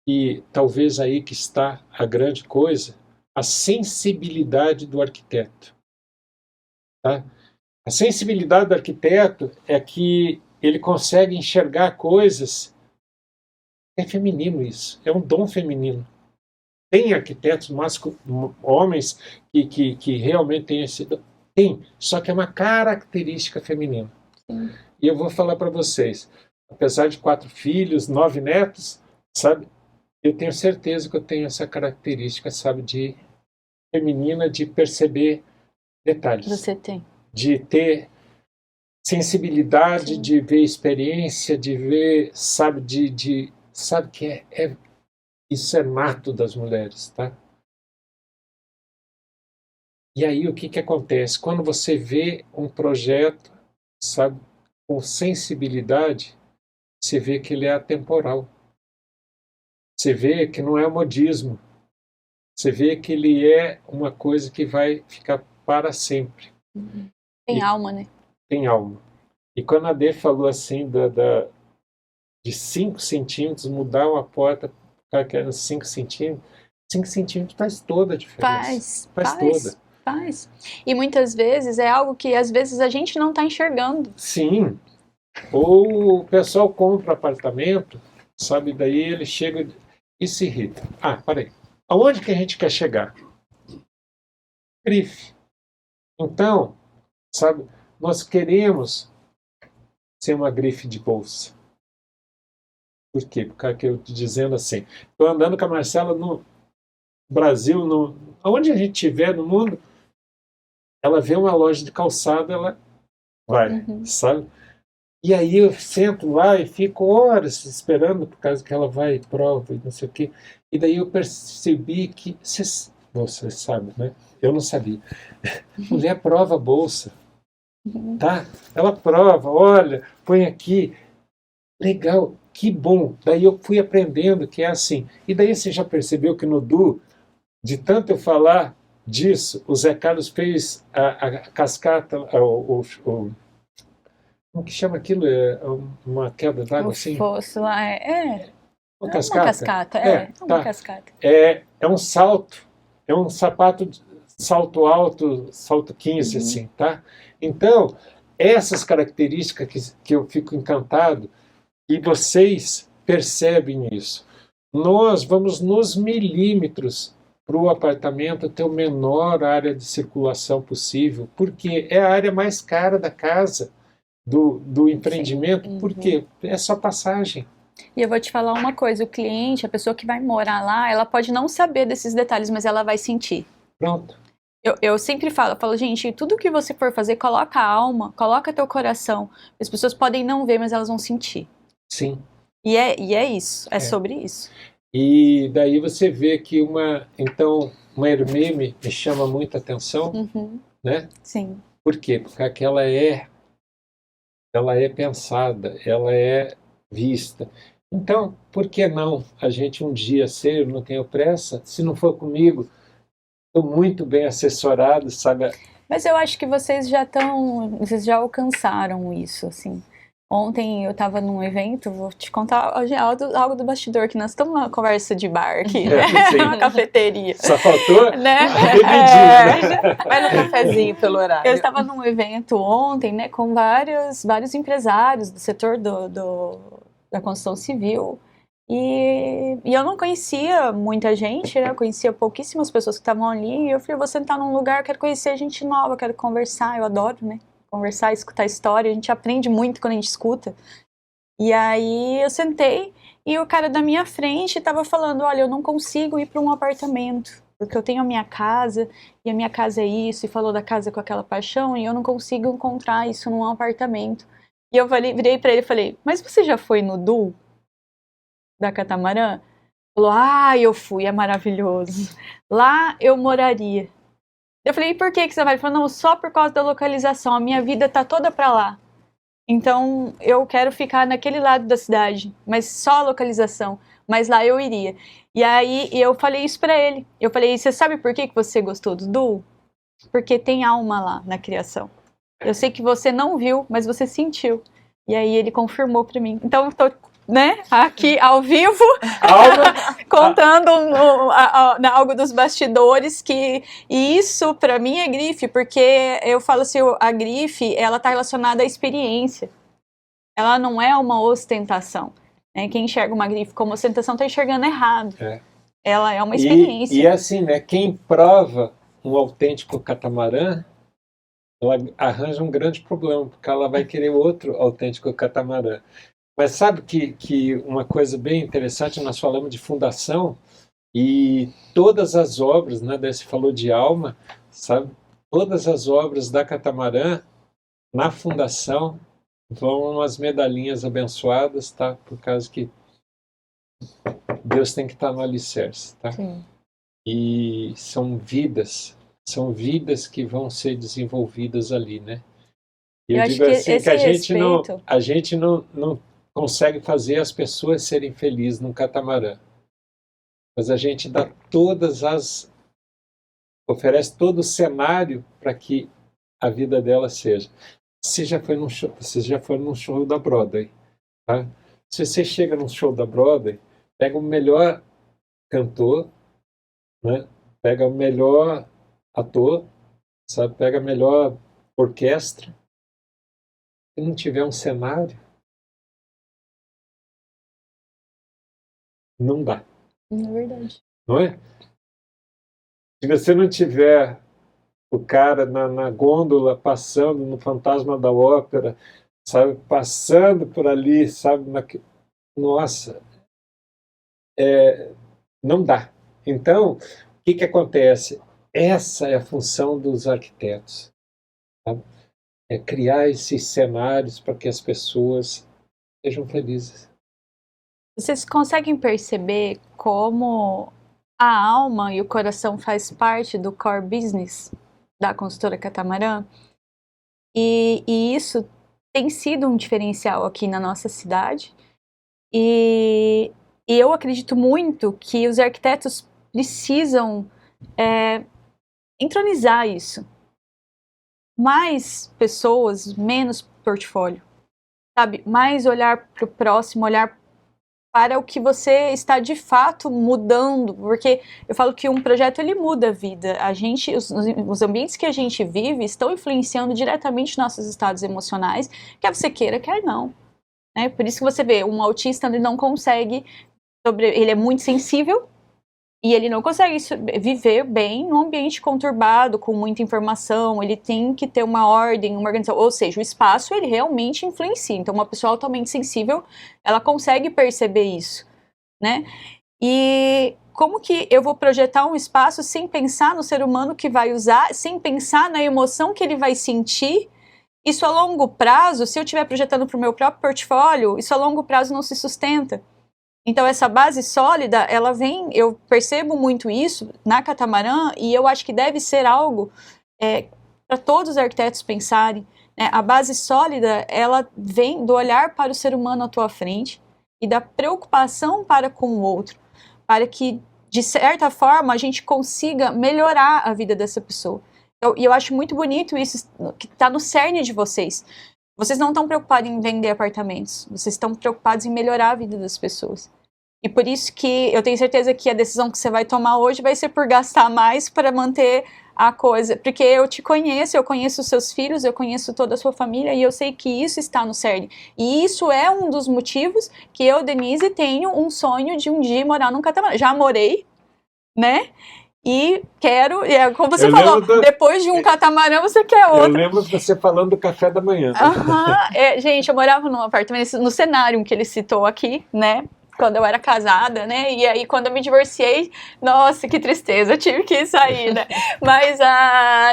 e talvez aí que está a grande coisa, a sensibilidade do arquiteto. Tá? A sensibilidade do arquiteto é que ele consegue enxergar coisas. É feminino isso, é um dom feminino. Tem arquitetos homens que realmente têm esse dom. Tem, só que é uma característica feminina. Sim. E eu vou falar para vocês, apesar de 4 filhos, 9 netos, sabe? Eu tenho certeza que eu tenho essa característica, sabe, de feminina, de perceber detalhes. Você tem. De ter sensibilidade, Sim. de ver experiência, de ver, sabe, sabe que isso é nato das mulheres, tá? E aí o que acontece? Quando você vê um projeto, sabe, com sensibilidade, você vê que ele é atemporal. Você vê que não é modismo. Você vê que ele é uma coisa que vai ficar para sempre. Tem alma, né? Tem alma. E quando a Dê falou assim de 5 centímetros, mudar uma porta para que era 5 centímetros, 5 centímetros faz toda a diferença. Faz toda. Faz. E muitas vezes é algo que às vezes a gente não está enxergando. Sim. Ou o pessoal compra apartamento, sabe, daí ele chega e se irrita. Ah, peraí. Aonde que a gente quer chegar? Grife. Então, sabe, nós queremos ser uma grife de bolsa. Por quê? Porque eu estou dizendo assim, estou andando com a Marcela no Brasil, aonde a gente estiver no mundo, ela vê uma loja de calçado, ela vai, sabe? E aí eu sento lá e fico horas esperando, por causa que ela vai e prova e não sei o quê. E daí eu percebi que, você sabe, né? Eu não sabia. Mulher prova a bolsa, tá? Ela prova, olha, põe aqui. Legal, que bom. Daí eu fui aprendendo que é assim. E daí você já percebeu que no Du, de tanto eu falar disso, o Zé Carlos fez a cascata, como que chama aquilo? É uma queda d'água assim? O fosso lá Uma uma cascata? cascata, uma tá. cascata. É um salto, é um sapato, salto alto, salto 15, assim, tá? Então, essas características que eu fico encantado, e vocês percebem isso. Nós vamos nos milímetros para o apartamento ter a menor área de circulação possível, porque é a área mais cara da casa, do empreendimento, porque é só passagem. E eu vou te falar uma coisa, o cliente, a pessoa que vai morar lá, ela pode não saber desses detalhes, mas ela vai sentir. Pronto. Eu sempre falo, gente, tudo que você for fazer, coloca a alma, coloca teu coração. As pessoas podem não ver, mas elas vão sentir. Sim. E é isso, é sobre isso. E daí você vê que uma Hermê me chama muita atenção, né? Sim. Por quê? Porque ela é pensada, ela é vista. Então, por que não a gente um dia ser, eu não tenho pressa, se não for comigo, estou muito bem assessorado, sabe? Mas eu acho que vocês já alcançaram isso, assim. Ontem eu estava num evento, vou te contar algo do bastidor, que nós estamos numa conversa de bar aqui, né? Uma cafeteria. Só faltou né? Vai no cafezinho pelo horário. Eu estava num evento ontem, né, com vários empresários do setor da construção civil. E eu não conhecia muita gente, né? Eu conhecia pouquíssimas pessoas que estavam ali. E eu falei, vou sentar num lugar, eu quero conhecer gente nova, eu quero conversar, eu adoro, né? Conversar, escutar história, a gente aprende muito quando a gente escuta. E aí eu sentei e o cara da minha frente estava falando, olha, eu não consigo ir para um apartamento, porque eu tenho a minha casa, e a minha casa é isso, e falou da casa com aquela paixão, e eu não consigo encontrar isso num apartamento. E eu virei para ele e falei, mas você já foi no Du? Da Catamarã? Falou, eu fui, é maravilhoso. Lá eu moraria. Eu falei, e por que você vai? Ele falou, não, só por causa da localização, a minha vida tá toda pra lá. Então, eu quero ficar naquele lado da cidade, mas só a localização. Mas lá eu iria. E aí, eu falei isso pra ele. Eu falei, você sabe por que você gostou do Du? Porque tem alma lá na criação. Eu sei que você não viu, mas você sentiu. E aí ele confirmou pra mim. Então, eu tô né, aqui ao vivo, contando algo dos bastidores, e isso para mim é grife, porque eu falo assim, a grife, ela está relacionada à experiência, ela não é uma ostentação, né? Quem enxerga uma grife como ostentação está enxergando errado, ela é uma experiência. E assim, né, quem prova um autêntico catamarã, ela arranja um grande problema, porque ela vai querer outro autêntico catamarã. Mas sabe que uma coisa bem interessante, nós falamos de fundação, e todas as obras, né, daí você falou de alma, sabe? Todas as obras da Catamarã, na fundação, vão umas medalhinhas abençoadas, tá? Por causa que Deus tem que estar no alicerce, tá? Sim. E são vidas que vão ser desenvolvidas ali, né? E eu digo assim, que a gente não consegue fazer as pessoas serem felizes no catamarã. Mas a gente dá oferece todo o cenário para que a vida dela seja. Você já foi num show da Broadway, tá? Se você chega num show da Broadway, pega o melhor cantor, né? Pega o melhor ator, sabe? Pega a melhor orquestra. Se não tiver um cenário, não dá. É verdade. Não é? Se você não tiver o cara na gôndola passando no Fantasma da Ópera, sabe, passando por ali, sabe, nossa, não dá. Então, o que acontece? Essa é a função dos arquitetos, sabe? É criar esses cenários para que as pessoas sejam felizes. Vocês conseguem perceber como a alma e o coração faz parte do core business da construtora Catamarã? E isso tem sido um diferencial aqui na nossa cidade. E eu acredito muito que os arquitetos precisam entronizar isso. Mais pessoas, menos portfólio. Sabe? Mais olhar para o próximo, olhar para o que você está de fato mudando, porque eu falo que um projeto ele muda a vida. Os ambientes que a gente vive estão influenciando diretamente nossos estados emocionais, quer você queira, quer não. Né? Por isso que você vê, um autista ele não consegue, ele é muito sensível e ele não consegue viver bem num ambiente conturbado, com muita informação, ele tem que ter uma ordem, uma organização, ou seja, o espaço ele realmente influencia, então uma pessoa altamente sensível, ela consegue perceber isso, né? E como que eu vou projetar um espaço sem pensar no ser humano que vai usar, sem pensar na emoção que ele vai sentir? Isso a longo prazo, se eu estiver projetando para o meu próprio portfólio, isso a longo prazo não se sustenta. Então, essa base sólida, ela vem, eu percebo muito isso na Catamarã e eu acho que deve ser algo para todos os arquitetos pensarem. Né? A base sólida, ela vem do olhar para o ser humano à tua frente e da preocupação para com o outro, para que, de certa forma, a gente consiga melhorar a vida dessa pessoa. E eu acho muito bonito isso, que está no cerne de vocês. Vocês não estão preocupados em vender apartamentos, vocês estão preocupados em melhorar a vida das pessoas. E por isso que eu tenho certeza que a decisão que você vai tomar hoje vai ser por gastar mais para manter a coisa. Porque eu te conheço, eu conheço os seus filhos, eu conheço toda a sua família e eu sei que isso está no cerne. E isso é um dos motivos que eu, Denise, tenho um sonho de um dia morar num catamarã. Já morei, né? E quero, como você falou, depois de um catamarã você quer outro. Eu lembro de você falando do café da manhã. Gente, eu morava num apartamento, no cenário que ele citou aqui, né? Quando eu era casada, né? E aí, quando eu me divorciei, nossa, que tristeza, eu tive que sair, né? Mas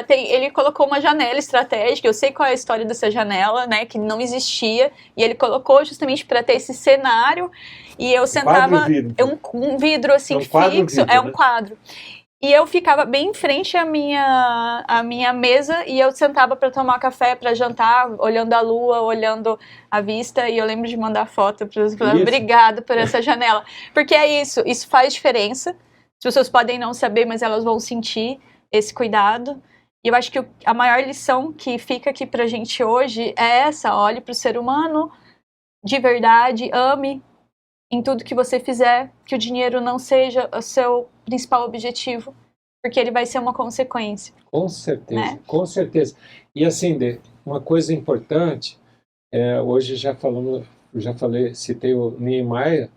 ele colocou uma janela estratégica, eu sei qual é a história dessa janela, né? Que não existia, e ele colocou justamente para ter esse cenário, e eu sentava... Um vidro, assim, fixo, um quadro. E eu ficava bem em frente à minha mesa e eu sentava para tomar café, para jantar, olhando a lua, olhando a vista. E eu lembro de mandar foto para eles, falando obrigada por essa janela. Porque é isso faz diferença. As pessoas podem não saber, mas elas vão sentir esse cuidado. E eu acho que a maior lição que fica aqui pra gente hoje é essa: olhe para o ser humano de verdade, ame em tudo que você fizer, que o dinheiro não seja o seu principal objetivo, porque ele vai ser uma consequência. Com certeza, né? com certeza. E assim, Dê, uma coisa importante, hoje já falei, citei o Niemeyer,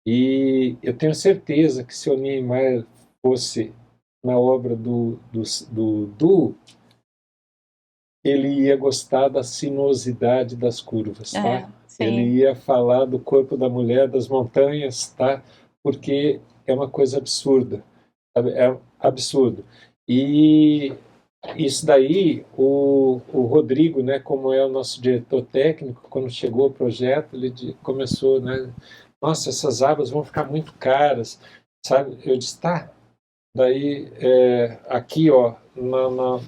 e eu tenho certeza que se o Niemeyer fosse na obra do ele ia gostar da sinuosidade das curvas, tá? Sim. Ele ia falar do corpo da mulher, das montanhas, tá? Porque é uma coisa absurda, sabe? É absurdo. E isso daí, o Rodrigo, né, como é o nosso diretor técnico, quando chegou o projeto, ele começou, né? Nossa, essas abas vão ficar muito caras, sabe? Eu disse, tá. Daí, aqui, ó,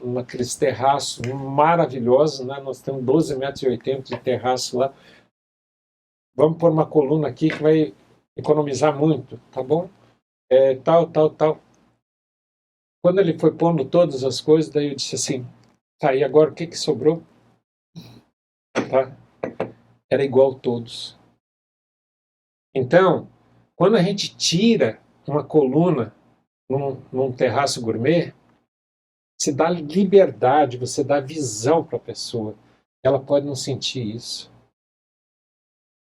naqueles terraços maravilhosos, né? Nós temos 12,80 metros de terraço lá. Vamos pôr uma coluna aqui que vai economizar muito, tá bom? Tal. Quando ele foi pondo todas as coisas, daí eu disse assim, tá, e agora o que sobrou? Tá? Era igual a todos. Então, quando a gente tira uma coluna num terraço gourmet, você dá liberdade, você dá visão para a pessoa. Ela pode não sentir isso.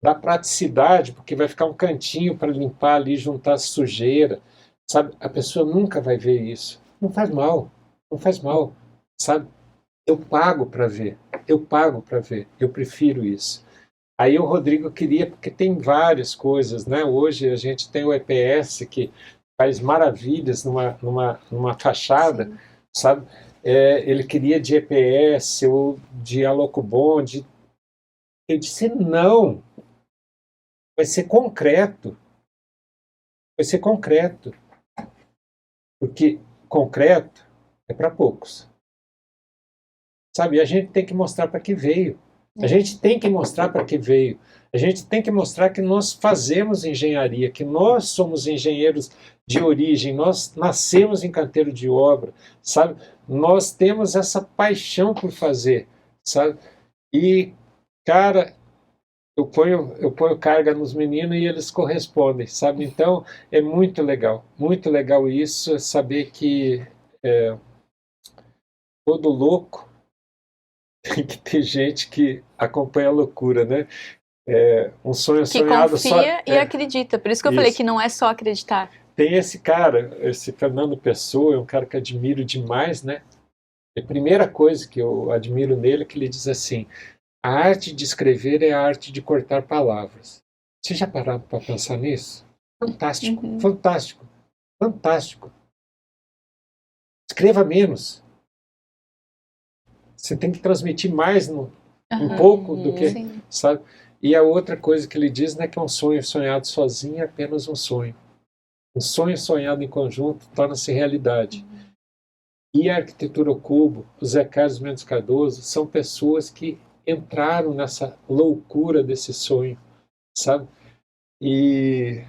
Dá praticidade, porque vai ficar um cantinho para limpar ali, juntar sujeira. Sabe? A pessoa nunca vai ver isso. Não faz mal, não faz mal. Sabe? Eu pago para ver, eu prefiro isso. Aí o Rodrigo queria, porque tem várias coisas, né? Hoje a gente tem o EPS que faz maravilhas numa fachada, sim, sabe? Ele queria de EPS ou de Alocobond. Eu disse, não, vai ser concreto. Vai ser concreto. Porque concreto é para poucos. Sabe? E a gente tem que mostrar para que veio. A gente tem que mostrar para que veio. A gente tem que mostrar que nós fazemos engenharia, que nós somos engenheiros de origem, nós nascemos em canteiro de obra, sabe? Nós temos essa paixão por fazer, sabe? E, cara, eu ponho carga nos meninos e eles correspondem, sabe? Então, é muito legal isso, saber que todo louco tem que ter gente que acompanha a loucura, né? Um sonho que sonhado confia só... e acredita. Por isso que eu falei que não é só acreditar. Tem esse cara, esse Fernando Pessoa, é um cara que admiro demais, né? A primeira coisa que eu admiro nele é que ele diz assim, a arte de escrever é a arte de cortar palavras. Você já parou para pensar nisso? Fantástico, fantástico, fantástico. Escreva menos. Você tem que transmitir mais um pouco do que... Sim. Sabe? E a outra coisa que ele diz, né, que um sonho sonhado sozinho é apenas um sonho. Um sonho sonhado em conjunto torna-se realidade. E a arquitetura ao cubo, o Zé Carlos Mendes Cardoso, são pessoas que entraram nessa loucura desse sonho, sabe? E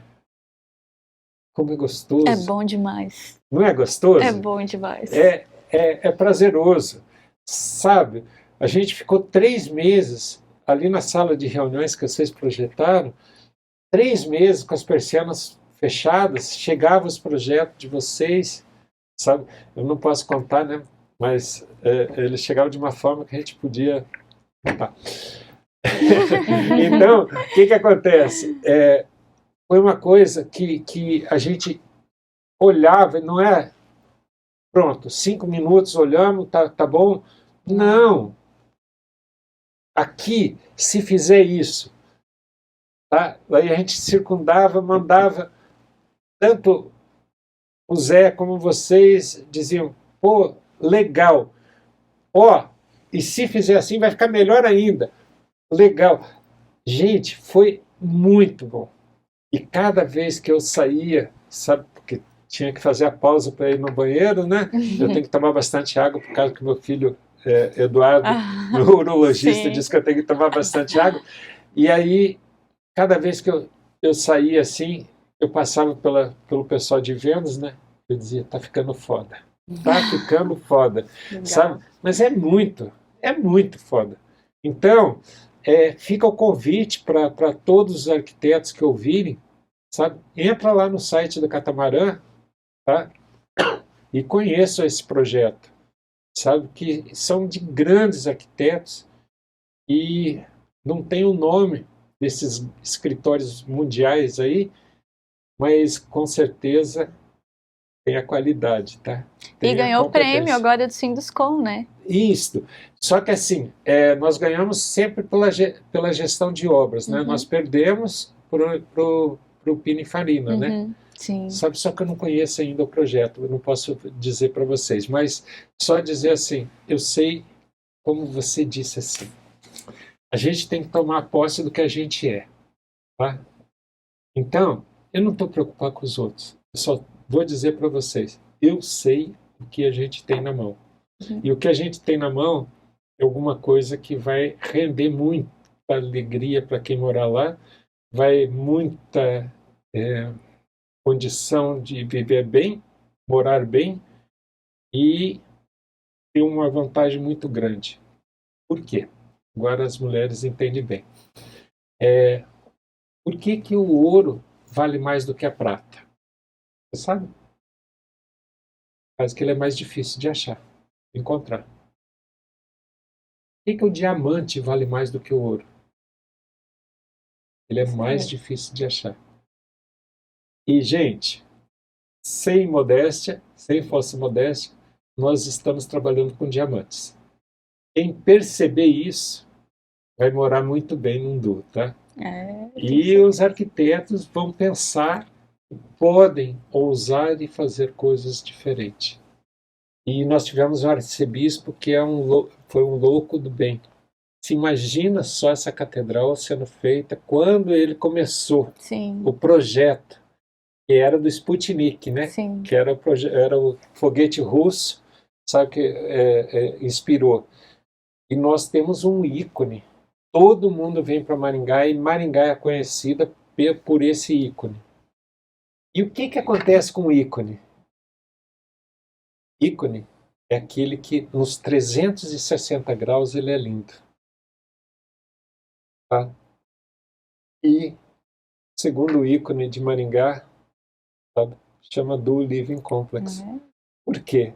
como é gostoso. É bom demais. Não é gostoso? É bom demais. É prazeroso, sabe? A gente ficou 3 meses ali na sala de reuniões que vocês projetaram, 3 meses com as persianas fechadas, chegavam os projetos de vocês, sabe? Eu não posso contar, né? Mas eles chegavam de uma forma que a gente podia contar. Então, o que acontece? Foi uma coisa que a gente olhava, não é pronto, 5 minutos olhamos, tá bom? Não. Aqui, se fizer isso, tá? Aí a gente circundava, mandava, tanto o Zé como vocês diziam, pô, legal, ó, e se fizer assim vai ficar melhor ainda, legal. Gente, foi muito bom. E cada vez que eu saía, sabe, porque tinha que fazer a pausa para ir no banheiro, né? Eu tenho que tomar bastante água por causa que meu filho Eduardo, meu urologista, disse que eu tenho que tomar bastante água. E aí, cada vez que eu saía assim, eu passava pelo pessoal de vendas, né? Eu dizia, tá ficando foda. Tá ficando foda. Sabe? Mas é muito foda. Então, fica o convite para todos os arquitetos que ouvirem, sabe? Entra lá no site da Catamarã, tá? E conheçam esse projeto, sabe? Que são de grandes arquitetos e não tem o nome desses escritórios mundiais aí, mas com certeza tem a qualidade, tá? Tem E a ganhou o prêmio competência. agora do Sinduscom, né? Isso. Só que assim, nós ganhamos sempre pela gestão de obras, né? Uhum. Nós perdemos pro Pininfarina, né? Uhum. Sim. Sabe, só que eu não conheço ainda o projeto, eu não posso dizer para vocês, mas só dizer assim, eu sei, como você disse assim, a gente tem que tomar posse do que a gente é, tá? Então, eu não estou preocupado com os outros, eu só vou dizer para vocês, eu sei o que a gente tem na mão. Uhum. E o que a gente tem na mão é alguma coisa que vai render muita alegria para quem morar lá, vai muita condição de viver bem, morar bem e ter uma vantagem muito grande. Por quê? Agora as mulheres entendem bem. Por que que o ouro vale mais do que a prata? Você sabe? Parece que ele é mais difícil de achar, de encontrar. Por que que o diamante vale mais do que o ouro? Ele é mais difícil de achar. E, gente, sem modéstia, sem falsa modéstia, nós estamos trabalhando com diamantes. Quem perceber isso vai morar muito bem no Undu, tá? E os arquitetos vão pensar, podem ousar e fazer coisas diferentes. E nós tivemos um arcebispo que foi um louco do bem. Se imagina só essa catedral sendo feita quando ele começou Sim. o projeto, que era do Sputnik, né? Sim. Que era o foguete russo, sabe, que inspirou. E nós temos um ícone. Todo mundo vem para Maringá e Maringá é conhecida por esse ícone. E o que acontece com o ícone? Ícone é aquele que nos 360 graus ele é lindo. Tá? E segundo o ícone de Maringá, sabe, chama do Living Complex. Uhum. Por quê?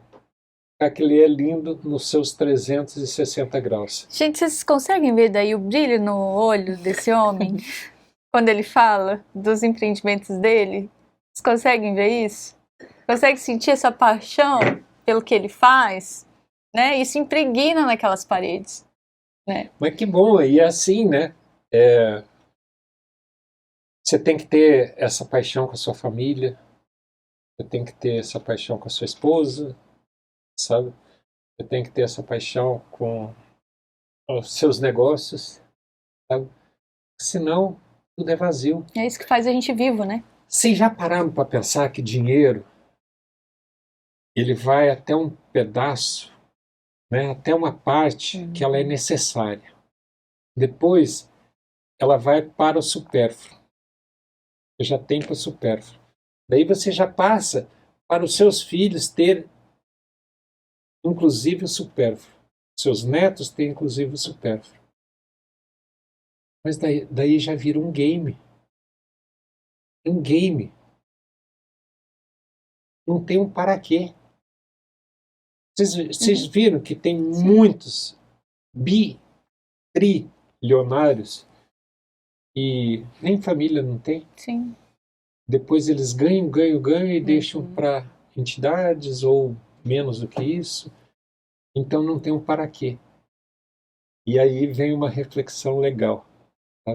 Porque ele é lindo nos seus 360 graus. Gente, vocês conseguem ver daí o brilho no olho desse homem? Quando ele fala dos empreendimentos dele? Vocês conseguem ver isso? Conseguem sentir essa paixão pelo que ele faz? Né? Isso impregna naquelas paredes. Né? Mas que bom, e é assim, né? Você tem que ter essa paixão com a sua família, você tem que ter essa paixão com a sua esposa, sabe? Você tem que ter essa paixão com os seus negócios, sabe? Senão, tudo é vazio. É isso que faz a gente vivo, né? Vocês já pararam para pensar que dinheiro ele vai até um pedaço, né, até uma parte que ela é necessária. Depois, ela vai para o supérfluo. Você já tem para o supérfluo. Daí você já passa para os seus filhos ter, inclusive, o supérfluo. Seus netos têm, inclusive, o supérfluo. Mas daí já vira um game. Um game. Não tem um para quê. Vocês viram que tem muitos trilionários e nem família não tem? Sim. Depois eles ganham e deixam para entidades ou menos do que isso. Então não tem um para quê. E aí vem uma reflexão legal. Tá?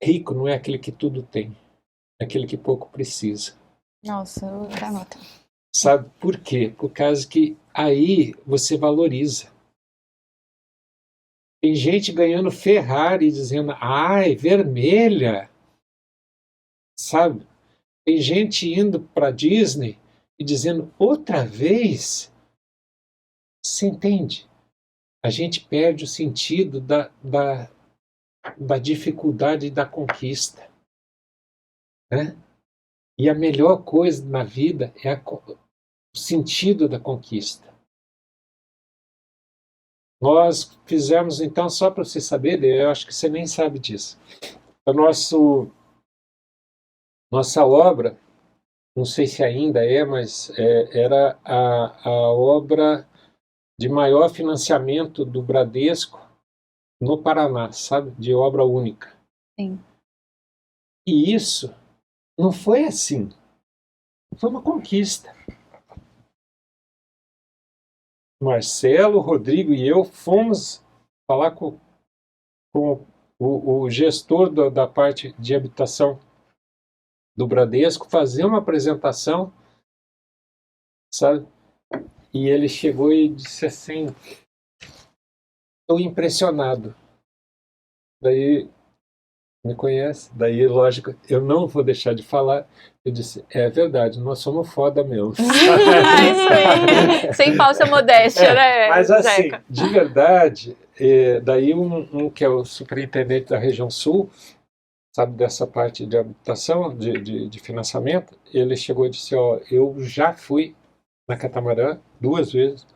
Rico não é aquele que tudo tem, é aquele que pouco precisa. Nossa, eu vou anotar. Sabe por quê? Por causa que aí você valoriza. Tem gente ganhando Ferrari dizendo, ai, vermelha. Sabe? Tem gente indo para Disney e dizendo, outra vez. Você entende? A gente perde o sentido da dificuldade da conquista. Né? E a melhor coisa na vida é o sentido da conquista. Nós fizemos, então, só para você saber, eu acho que você nem sabe disso. Nossa obra, não sei se ainda mas era a obra de maior financiamento do Bradesco no Paraná, sabe? De obra única. Sim. E isso não foi assim. Foi uma conquista. Marcelo, Rodrigo e eu fomos falar com o gestor da parte de habitação do Bradesco, fazer uma apresentação, sabe? E ele chegou e disse assim: estou impressionado. Daí, me conhece? Daí, lógico, eu não vou deixar de falar. Eu disse, é verdade, nós somos foda mesmo. Isso aí. Sem falsa modéstia, né? Mas assim, Zeca? de verdade, daí um que é o superintendente da região sul, sabe, dessa parte de habitação, de financiamento, ele chegou e disse, ó, eu já fui na Catamarã 2 vezes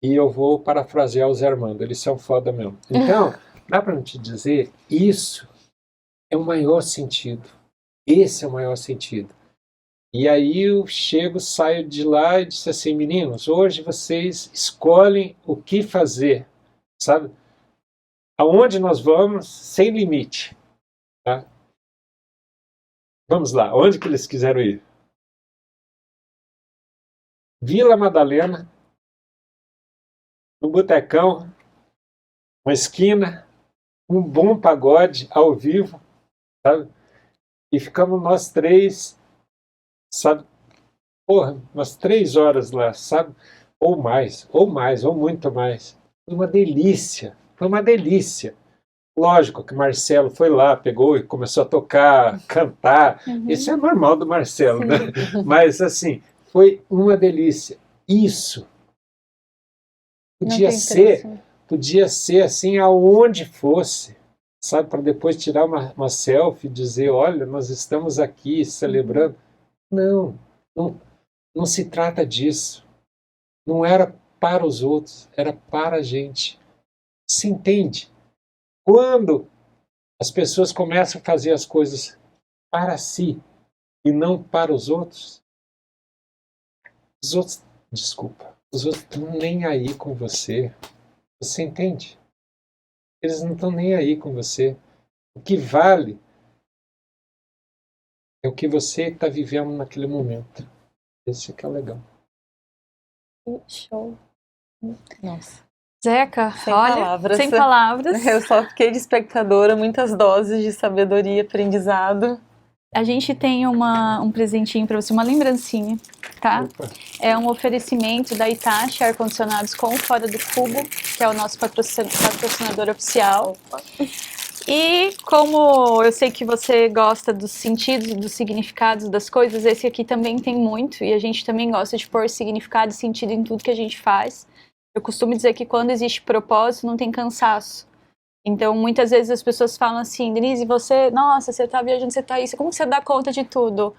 e eu vou parafrasear o Zé Armando, eles são foda mesmo. Então, dá para te dizer, isso é o maior sentido. Esse é o maior sentido. E aí eu saio de lá e disse assim, meninos, hoje vocês escolhem o que fazer, sabe? Aonde nós vamos, sem limite. Tá? Vamos lá, onde que eles quiseram ir? Vila Madalena, no Botecão, uma esquina, um bom pagode ao vivo, sabe? E ficamos nós 3, sabe? Porra, umas 3 horas lá, sabe? Ou mais, ou muito mais. Foi uma delícia, foi uma delícia. Lógico que Marcelo foi lá, pegou e começou a tocar, cantar. Isso é normal do Marcelo, né? Mas, assim, foi uma delícia. Isso podia ser assim aonde fosse, sabe? Para depois tirar uma selfie e dizer, olha, nós estamos aqui celebrando. Não se trata disso. Não era para os outros, era para a gente. Se entende? Quando as pessoas começam a fazer as coisas para si e não para os outros os outros estão nem aí com você. Você entende? Eles não estão nem aí com você. O que vale é o que você está vivendo naquele momento. Esse que é legal. Show. Nossa. Zeca, Sem olha, palavras. sem palavras. Eu só fiquei de espectadora, muitas doses de sabedoria e aprendizado. A gente tem um presentinho para você, uma lembrancinha, tá? Opa. É um oferecimento da Hitachi Ar-Condicionados com Fora do Cubo, que é o nosso patrocinador oficial. Opa. E como eu sei que você gosta dos sentidos e dos significados das coisas, esse aqui também tem muito, e a gente também gosta de pôr significado e sentido em tudo que a gente faz. Eu costumo dizer que quando existe propósito, não tem cansaço. Então, muitas vezes as pessoas falam assim, Denise, você tá viajando, você tá isso, como você dá conta de tudo?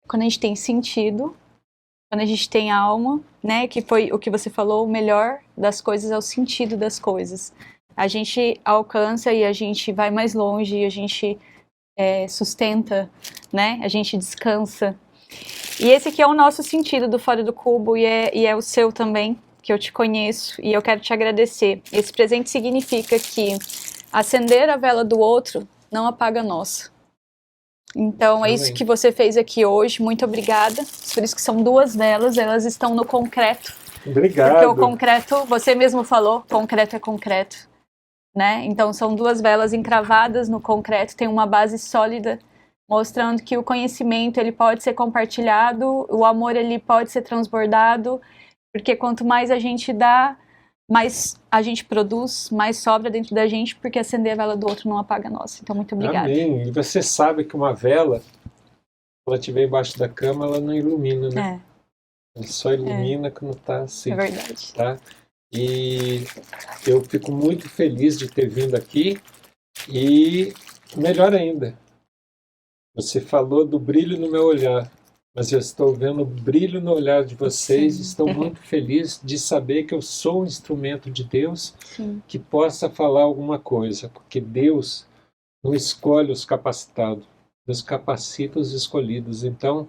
Quando a gente tem sentido, quando a gente tem alma, né, que foi o que você falou, o melhor das coisas é o sentido das coisas. A gente alcança e a gente vai mais longe, e a gente sustenta, né, a gente descansa. E esse aqui é o nosso sentido do Fora do Cubo e é o seu também, que eu te conheço e eu quero te agradecer. Esse presente significa que acender a vela do outro não apaga a nossa. Então é isso que você fez aqui hoje, muito obrigada. Por isso que são 2 velas, elas estão no concreto. Obrigado. Porque o concreto, você mesmo falou, concreto é concreto, né? Então são 2 velas encravadas no concreto, tem uma base sólida, mostrando que o conhecimento ele pode ser compartilhado, o amor ele pode ser transbordado, porque quanto mais a gente dá, mais a gente produz, mais sobra dentro da gente, porque acender a vela do outro não apaga a nossa. Então, muito obrigada. Amém. E você sabe que uma vela, se ela estiver embaixo da cama, ela não ilumina, né? Ela só ilumina quando está assim. É verdade. Tá? E eu fico muito feliz de ter vindo aqui e, melhor ainda, você falou do brilho no meu olhar. mas eu estou vendo o brilho no olhar de vocês, estou muito feliz de saber que eu sou um instrumento de Deus que possa falar alguma coisa, porque Deus não escolhe os capacitados, Deus capacita os escolhidos. Então,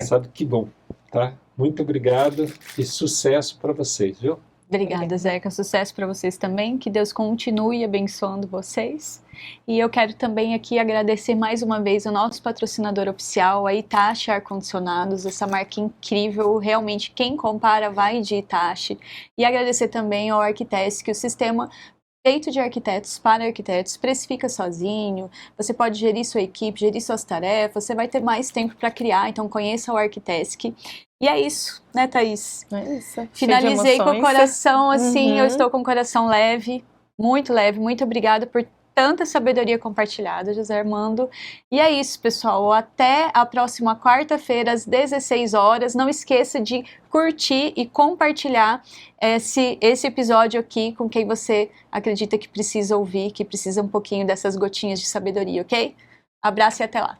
sabe que bom, tá? Muito obrigado e sucesso para vocês, viu? Obrigada, Zeca. Sucesso para vocês também. Que Deus continue abençoando vocês. E eu quero também aqui agradecer mais uma vez o nosso patrocinador oficial, a Hitachi Ar-Condicionados, essa marca incrível. Realmente, quem compara vai de Hitachi. E agradecer também ao Arquitesc, o sistema feito de arquitetos para arquitetos, precifica sozinho, você pode gerir sua equipe, gerir suas tarefas, você vai ter mais tempo para criar, então conheça o Arquitesc. E é isso, né, Thaís? É isso. Finalizei com o coração, assim, eu estou com o coração leve, muito obrigada por tanta sabedoria compartilhada, José Armando. E é isso, pessoal, até a próxima quarta-feira, às 16 horas. Não esqueça de curtir e compartilhar esse episódio aqui com quem você acredita que precisa ouvir, que precisa um pouquinho dessas gotinhas de sabedoria, ok? Abraço e até lá!